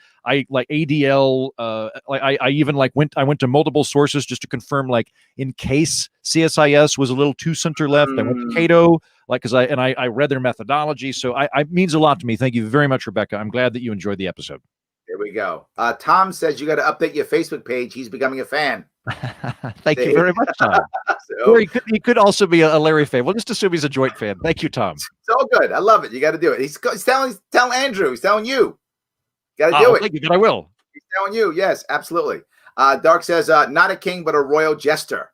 like ADL. I even I went to multiple sources just to confirm, in case CSIS was a little too center left. I went to Cato, because I read their methodology. So it means a lot to me. Thank you very much, Rebecca. I'm glad that you enjoyed the episode. There we go. Tom says you got to update your Facebook page. He's becoming a fan. Thank you very much, Tom. Or he could also be a Larry fan. We'll just assume he's a joint fan. Thank you, Tom. It's all good. I love it. You got to do it. He's telling Andrew. He's telling you. Got to do it. Thank you, but I will. He's telling you. Yes, absolutely. Dark says, not a king, but a royal jester.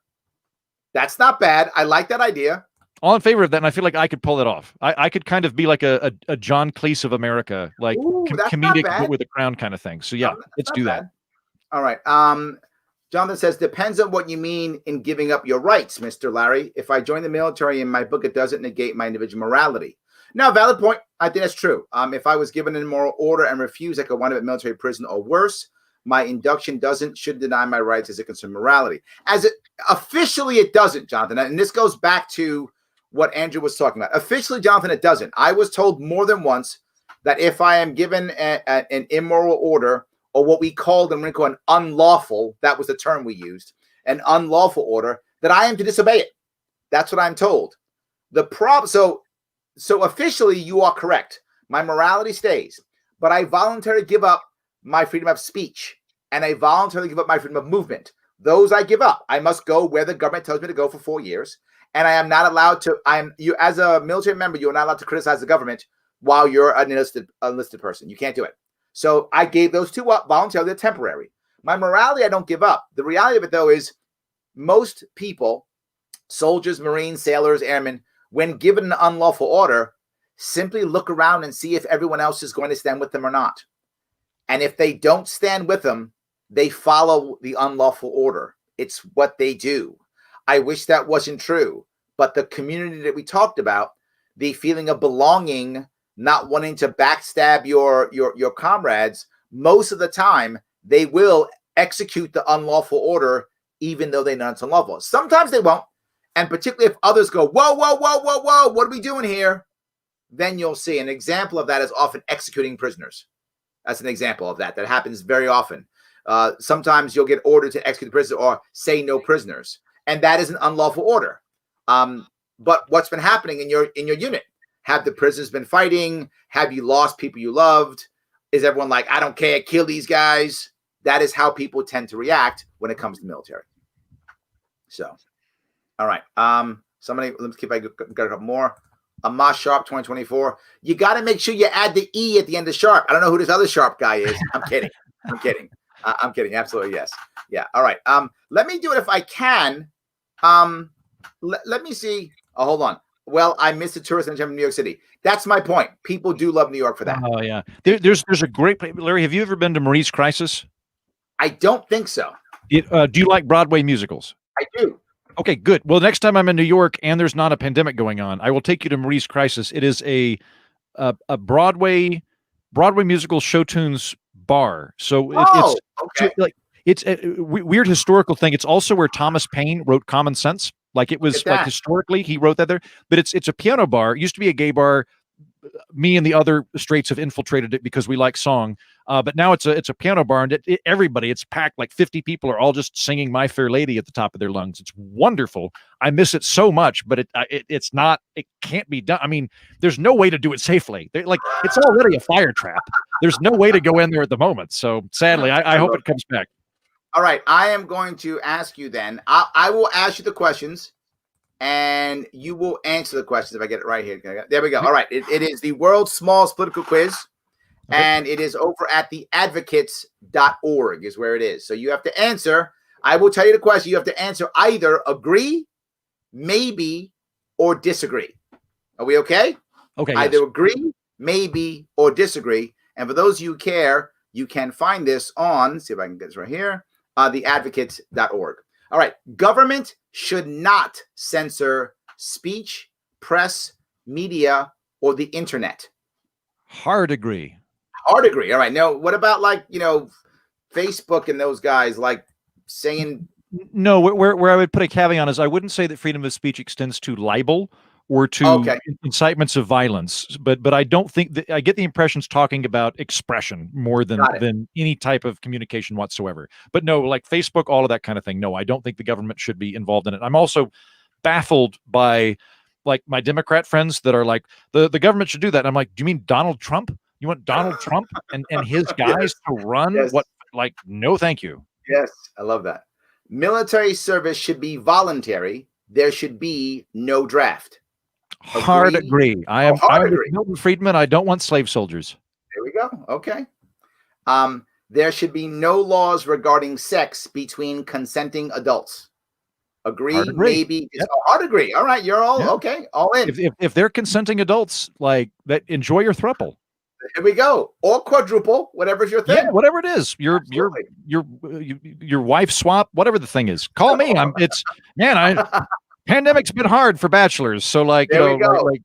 That's not bad. I like that idea. All in favor of that, and I feel like I could pull it off. I could kind of be like a John Cleese of America, comedic but with a crown kind of thing. So yeah, let's do that. All right. Jonathan says, depends on what you mean in giving up your rights, Mr. Larry. If I join the military in my book, it doesn't negate my individual morality. No, valid point. I think that's true. If I was given an immoral order and refused, I could wind up in military prison or worse. My induction should deny my rights as it concerns morality. Officially, it doesn't, Jonathan. And this goes back to what Andrew was talking about. Officially, Jonathan, it doesn't. I was told more than once that if I am given an immoral order, or what we called in an unlawful, that was the term we used, an unlawful order, that I am to disobey it. That's what I'm told. So officially, you are correct. My morality stays, but I voluntarily give up my freedom of speech, and I voluntarily give up my freedom of movement. Those I give up. I must go where the government tells me to go for 4 years, and I am not allowed to. As a military member, you are not allowed to criticize the government while you're an enlisted person. You can't do it. So I gave those two up voluntarily. They're temporary. My morality, I don't give up. The reality of it, though, is most people, soldiers, Marines, sailors, airmen, when given an unlawful order, simply look around and see if everyone else is going to stand with them or not. And if they don't stand with them, they follow the unlawful order. It's what they do. I wish that wasn't true. But the community that we talked about, the feeling of belonging, not wanting to backstab your comrades, most of the time they will execute the unlawful order, even though they know it's unlawful. Sometimes they won't, and particularly if others go, whoa, whoa, whoa, whoa, whoa, what are we doing here? Then you'll see. An example of that is often executing prisoners. That's an example of that. That happens very often. Sometimes you'll get ordered to execute the prisoner or say no prisoners, and that is an unlawful order. But what's been happening in your unit? Have the prisoners been fighting? Have you lost people you loved? Is everyone like, I don't care, kill these guys? That is how people tend to react when it comes to the military. So, all right. Somebody, let's see if I got a couple more. Sharpe 2024. You got to make sure you add the E at the end of Sharpe. I don't know who this other Sharpe guy is. I'm kidding. I'm kidding. I'm kidding. Absolutely, yes. Yeah. All right. Let me do it if I can. Let me see. Oh, hold on. Well, I missed the tourist in New York City. That's my point. People do love New York for that. Oh, yeah. There's a great place. Larry, have you ever been to Marie's Crisis? I don't think so. Do you like Broadway musicals? I do. Okay, good. Well, next time I'm in New York and there's not a pandemic going on, I will take you to Marie's Crisis. It is a Broadway musical show tunes bar. So it's okay. like it's a weird historical thing. It's also where Thomas Paine wrote Common Sense. Like it was like historically he wrote that there, but it's a piano bar. It used to be a gay bar. Me and the other straights have infiltrated it because we like song. But now it's a piano bar, and everybody, it's packed. Like 50 people are all just singing My Fair Lady at the top of their lungs. It's wonderful. I miss it so much, but it can't be done. I mean, there's no way to do it safely. It's already a fire trap. There's no way to go in there at the moment. So sadly, I hope it comes back. All right, I am going to ask you then. I will ask you the questions, and you will answer the questions if I get it right here. There we go. All right, it is the world's smallest political quiz, and it is over at theadvocates.org is where it is. So you have to answer. I will tell you the question. You have to answer either agree, maybe, or disagree. Are we okay? Okay. Either agree, maybe, or disagree. And for those of you who care, you can find this on, see if I can get this right here, theadvocates.org. All right. Government should not censor speech, press, media, or the internet. Hard agree. Hard agree. All right. Now, what about Facebook and those guys saying? No, where I would put a caveat is I wouldn't say that freedom of speech extends to libel or to incitements of violence, but I don't think that I get the impressions talking about expression more than any type of communication whatsoever. But no, like Facebook, all of that kind of thing. No, I don't think the government should be involved in it. I'm also baffled by my Democrat friends that are like, the government should do that. And I'm like, do you mean Donald Trump? You want Donald Trump and his guys to run what? No, thank you. Yes, I love that. Military service should be voluntary. There should be no draft. Hard agree. I'm with Milton Friedman. I don't want slave soldiers. There we go. Okay. There should be no laws regarding sex between consenting adults. Agree. Maybe. Yep. Hard agree. All right. You're all okay. All in. If they're consenting adults that, enjoy your throuple. Here we go. Or quadruple, whatever's your thing. Yeah, whatever it is, your wife swap, whatever the thing is. Call me. Pandemic's been hard for bachelors, so like There we go. like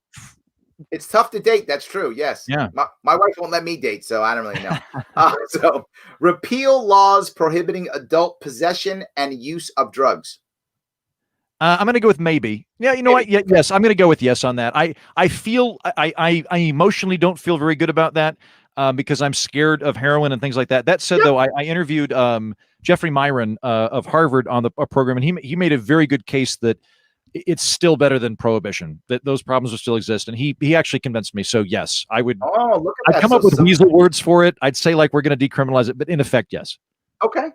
it's tough to date. That's true. Yes. Yeah. My wife won't let me date, so I don't really know. So repeal laws prohibiting adult possession and use of drugs. I'm going to go with maybe. Yeah, you know what? Yeah, yes, I'm going to go with yes on that. I feel I emotionally don't feel very good about that because I'm scared of heroin and things like that. That said, though, I interviewed Jeffrey Myron of Harvard on a program, and he made a very good case that it's still better than prohibition, that those problems will still exist. And he actually convinced me. So yes, I would. Oh, look at that. I'd come up with weasel words for it. I'd say like we're going to decriminalize it, but in effect, yes. Okay.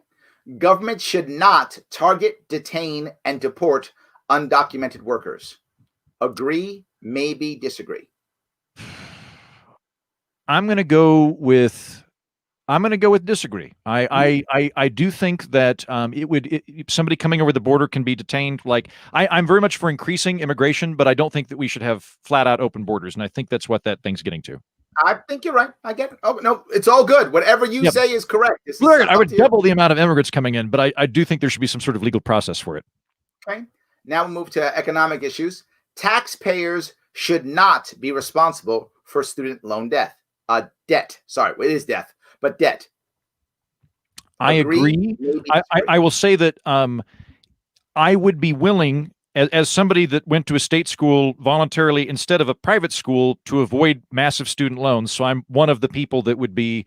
Government should not target, detain, and deport undocumented workers. Agree, maybe, disagree. I'm going to go with disagree. I do think that somebody coming over the border can be detained. Like I'm very much for increasing immigration, but I don't think that we should have flat out open borders. And I think that's what that thing's getting to. I think you're right. I get it. Oh no, it's all good. Whatever you say is correct. I would double the amount of immigrants coming in, but I do think there should be some sort of legal process for it. Okay. Now we'll move to economic issues. Taxpayers should not be responsible for student loan debt. Sorry, it is death, but debt. I agree. I will say that I would be willing, as somebody that went to a state school voluntarily instead of a private school, to avoid massive student loans. So I'm one of the people that would be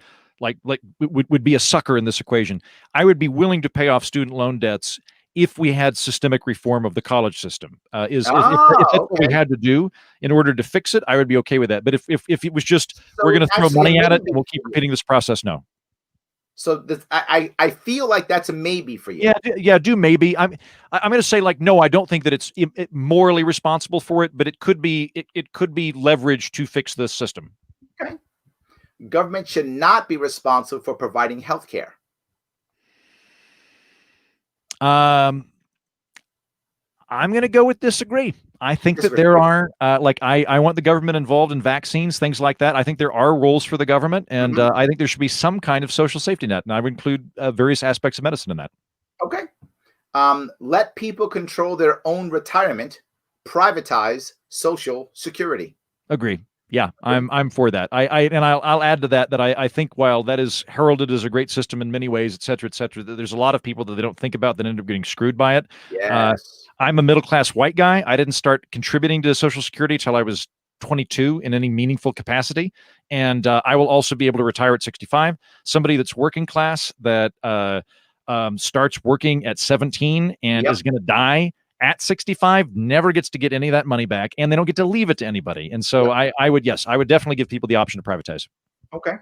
would be a sucker in this equation. I would be willing to pay off student loan debts if we had systemic reform of the college system. If that's what we had to do in order to fix it, I would be okay with that. But if it was just we're going to throw money at it and we'll keep repeating this process, no. So I feel like that's a maybe for you. Yeah, do maybe. I'm going to say like no. I don't think that it's morally responsible for it, but it could be leveraged to fix this system. Okay. Government should not be responsible for providing health care. I'm going to go with disagree. I think that there are, I want the government involved in vaccines, things like that. I think there are roles for the government, and I think there should be some kind of social safety net, and I would include various aspects of medicine in that. Okay. Let people control their own retirement, privatize Social Security. Agree. Yeah, I'm for that. I'll add to that I think while that is heralded as a great system in many ways, et cetera, there's a lot of people that they don't think about that end up getting screwed by it. Yes. I'm a middle-class white guy. I didn't start contributing to Social Security till I was 22 in any meaningful capacity. And I will also be able to retire at 65. Somebody that's working class that starts working at 17 and is going to die at 65 never gets to get any of that money back, and they don't get to leave it to anybody. And so I would definitely give people the option to privatize. Okay.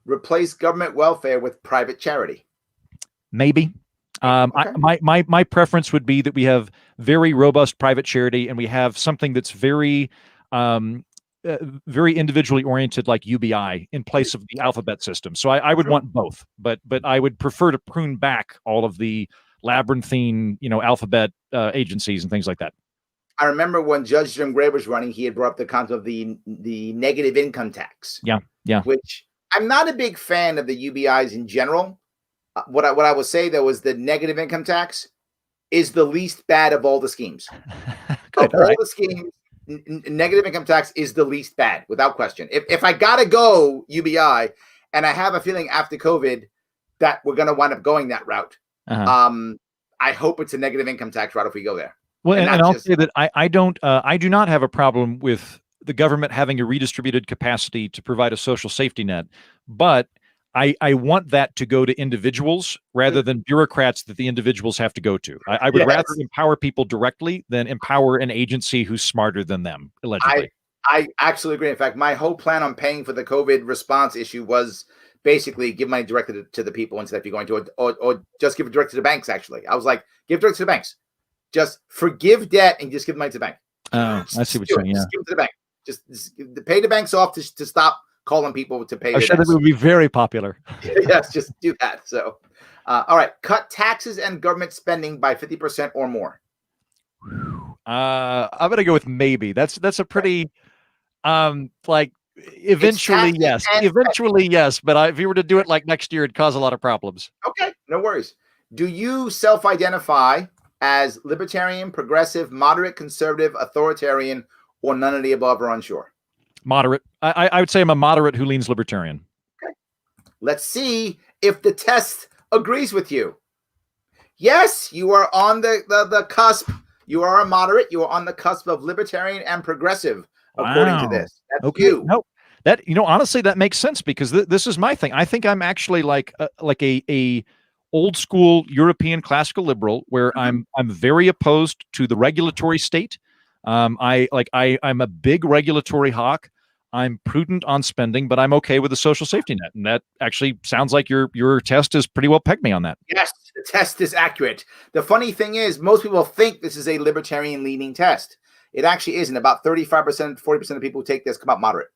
Replace government welfare with private charity. Maybe. Okay. My preference would be that we have very robust private charity, and we have something that's very individually oriented, like UBI, in place of the alphabet system. So I would want both, but I would prefer to prune back all of the labyrinthine, alphabet agencies and things like that. I remember when Judge Jim Gray was running, he had brought up the concept of the negative income tax. Yeah. Which I'm not a big fan of the UBIs in general. What I will say though is the negative income tax is the least bad of all the schemes. Good, of all the schemes, negative income tax is the least bad, without question. If I gotta go UBI, and I have a feeling after COVID that we're gonna wind up going that route. I hope it's a negative income tax route if we go there. Well, and I'll say that I do not have a problem with the government having a redistributed capacity to provide a social safety net, but I want that to go to individuals rather than bureaucrats that the individuals have to go to. I would rather empower people directly than empower an agency who's smarter than them, allegedly. I absolutely agree. In fact, my whole plan on paying for the COVID response issue was basically give money directly to the people instead of you going to it, or just give it direct to the banks. Actually, I was like, give direct to the banks. Just forgive debt and just give money to the bank. Oh, I see what you're saying. Yeah, just give it to the bank. Just pay the banks off to stop calling people to pay. I'm sure that would be very popular. Yes, just do that. So, all right, cut taxes and government spending by 50% or more. I'm gonna go with maybe. That's a pretty Eventually, yes. Eventually, yes. But if you were to do it like next year, it'd cause a lot of problems. Okay, no worries. Do you self-identify as libertarian, progressive, moderate, conservative, authoritarian, or none of the above, or unsure? Moderate. I would say I'm a moderate who leans libertarian. Okay. Let's see if the test agrees with you. Yes, you are on the cusp. You are a moderate. You are on the cusp of libertarian and progressive, according to this. That's okay. you. No, that honestly, that makes sense because this is my thing. I think I'm actually like a old school European classical liberal, where I'm very opposed to the regulatory state. I'm a big regulatory hawk. I'm prudent on spending, but I'm okay with the social safety net. And that actually sounds like your test has pretty well pegged me on that. Yes, the test is accurate. The funny thing is, most people think this is a libertarian leaning test. It actually isn't. About 35%, 40% of people who take this come out moderate.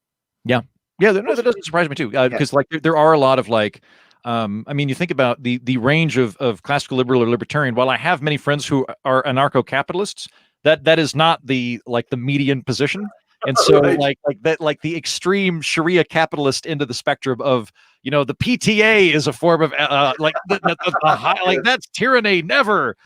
Yeah. Yeah, no, that doesn't surprise me too. Because like there are a lot of like, I mean, you think about the range of classical liberal or libertarian. While I have many friends who are anarcho-capitalists, that is not the median position. And so Right. like the extreme Sharia capitalist end of the spectrum of, the PTA is a form of like that's tyranny. Never.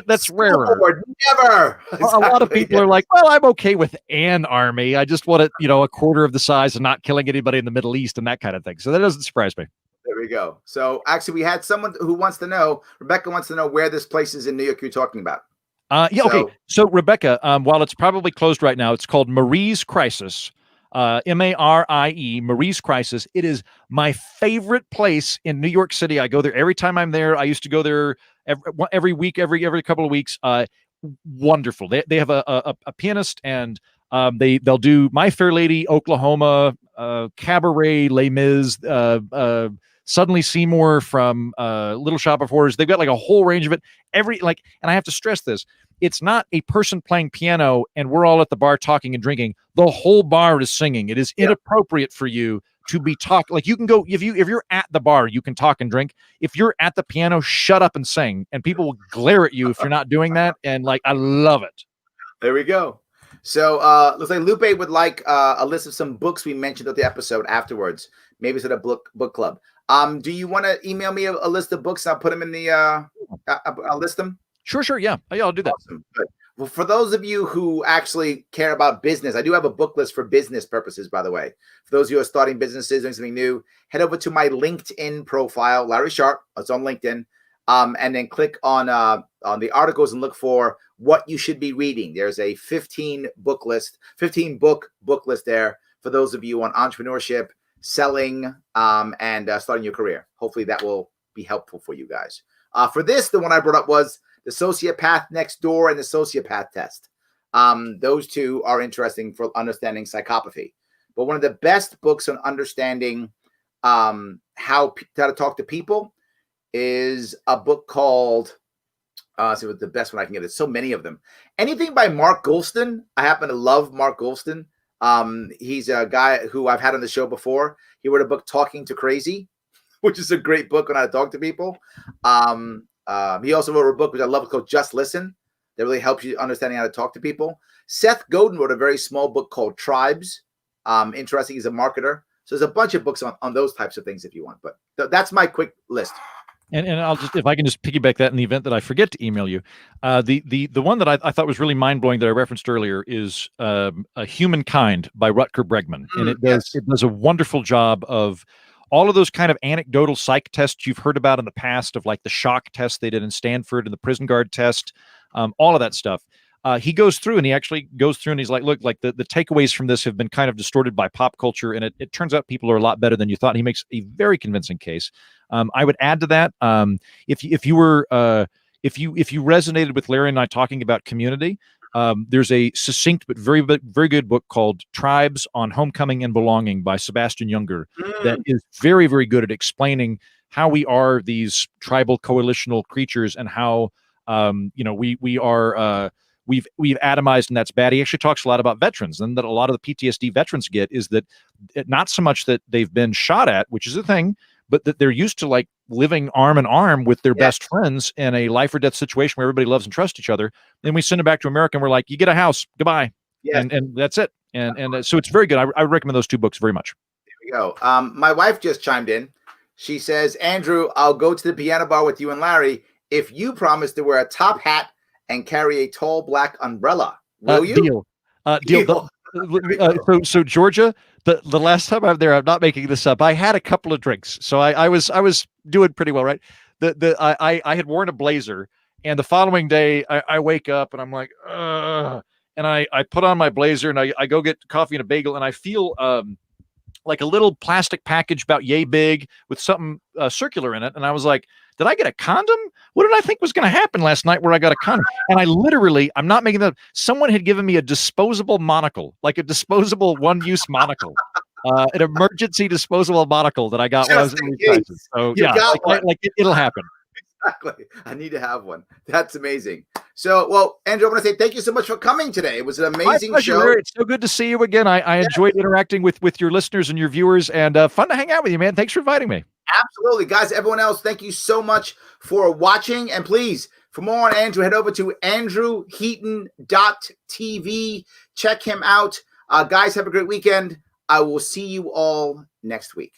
That's rarer. Never. A lot of people are like, well, I'm okay with an army. I just want it, a quarter of the size and not killing anybody in the Middle East and that kind of thing. So that doesn't surprise me. There we go. So actually, we had someone who wants to know. Rebecca wants to know where this place is in New York you're talking about. Okay. So Rebecca, while it's probably closed right now, it's called Marie's Crisis, Marie, Marie's Crisis. It is my favorite place in New York City. I go there every time I'm there. I used to go there every week, every couple of weeks. Wonderful. They have a pianist, and they'll do My Fair Lady, Oklahoma, Cabaret, Les Mis, Suddenly Seymour from Little Shop of Horrors. They've got like a whole range of it. And I have to stress this, it's not a person playing piano and we're all at the bar talking and drinking. The whole bar is singing. It is inappropriate for you to be talking. Like, you can go, if you're at the bar, you can talk and drink. If you're at the piano, shut up and sing. And people will glare at you if you're not doing that. And like, I love it. There we go. So looks like Lupe would like a list of some books we mentioned at the episode afterwards. Maybe it's at a book club. Do you want to email me a list of books? I'll put them in the I'll list them. Sure. Yeah, I'll do that. Awesome. Good. Well, for those of you who actually care about business, I do have a book list for business purposes, by the way. For those of you who are starting businesses, doing something new, head over to my LinkedIn profile, Larry Sharpe. It's on LinkedIn. And then click on the articles and look for what you should be reading. There's a 15 book list there for those of you on entrepreneurship, selling, and starting your career. Hopefully that will be helpful for you guys. For this, the one I brought up was The Sociopath Next Door and The Sociopath Test. Those two are interesting for understanding psychopathy. But one of the best books on understanding how to talk to people is a book called, see what the best one I can get. There's so many of them. Anything by Mark Goulston. I happen to love Mark Goulston. He's a guy who I've had on the show before. He wrote a book, Talking to Crazy, which is a great book on how to talk to people. He also wrote a book, which I love, called Just Listen, that really helps you understanding how to talk to people. Seth Godin wrote a very small book called Tribes. Interesting. He's a marketer. So there's a bunch of books on those types of things if you want. But that's my quick list. And I'll just, if I can just piggyback that in the event that I forget to email you, the one that I thought was really mind blowing that I referenced earlier is A Humankind by Rutger Bregman, and it does a wonderful job of all of those kind of anecdotal psych tests you've heard about in the past, of like the shock test they did in Stanford and the prison guard test, all of that stuff. He goes through and he's like, look, like the takeaways from this have been kind of distorted by pop culture, and it turns out people are a lot better than you thought. He makes a very convincing case. I would add to that, if you resonated with Larry and I talking about community, there's a succinct but very good book called Tribes on Homecoming and Belonging by Sebastian Junger that is very, very good at explaining how we are these tribal coalitional creatures and how we've atomized, and that's bad. He actually talks a lot about veterans, and that a lot of the PTSD veterans get is that not so much that they've been shot at, which is a thing, but that they're used to like living arm in arm with their best friends in a life or death situation where everybody loves and trusts each other. Then we send them back to America and we're like, you get a house, goodbye. And that's it. And so it's very good. I recommend those 2 books very much. There we go. My wife just chimed in. She says, Andrew, I'll go to the piano bar with you and Larry if you promise to wear a top hat and carry a tall black umbrella. Will you? Deal. Deal. So Georgia, the last time I'm there, I'm not making this up, I had a couple of drinks, so I was doing pretty well, right? I had worn a blazer, and the following day I wake up and I'm like, ugh, and I put on my blazer and I go get coffee and a bagel, and I feel like a little plastic package about yay big with something circular in it, and I was like, did I get a condom? What did I think was going to happen last night where I got a condom? And I'm not making that. Someone had given me a disposable monocle, like a disposable one-use monocle, an emergency disposable monocle that I got when I was in these crises. So yeah, it'll happen. Exactly. I need to have one. That's amazing. So, well, Andrew, I want to say thank you so much for coming today. It was an amazing show. Larry. It's so good to see you again. I enjoyed interacting with your listeners and your viewers, and fun to hang out with you, man. Thanks for inviting me. Absolutely. Guys, everyone else, thank you so much for watching. And please, for more on Andrew, head over to andrewheaton.tv. Check him out. Guys, have a great weekend. I will see you all next week.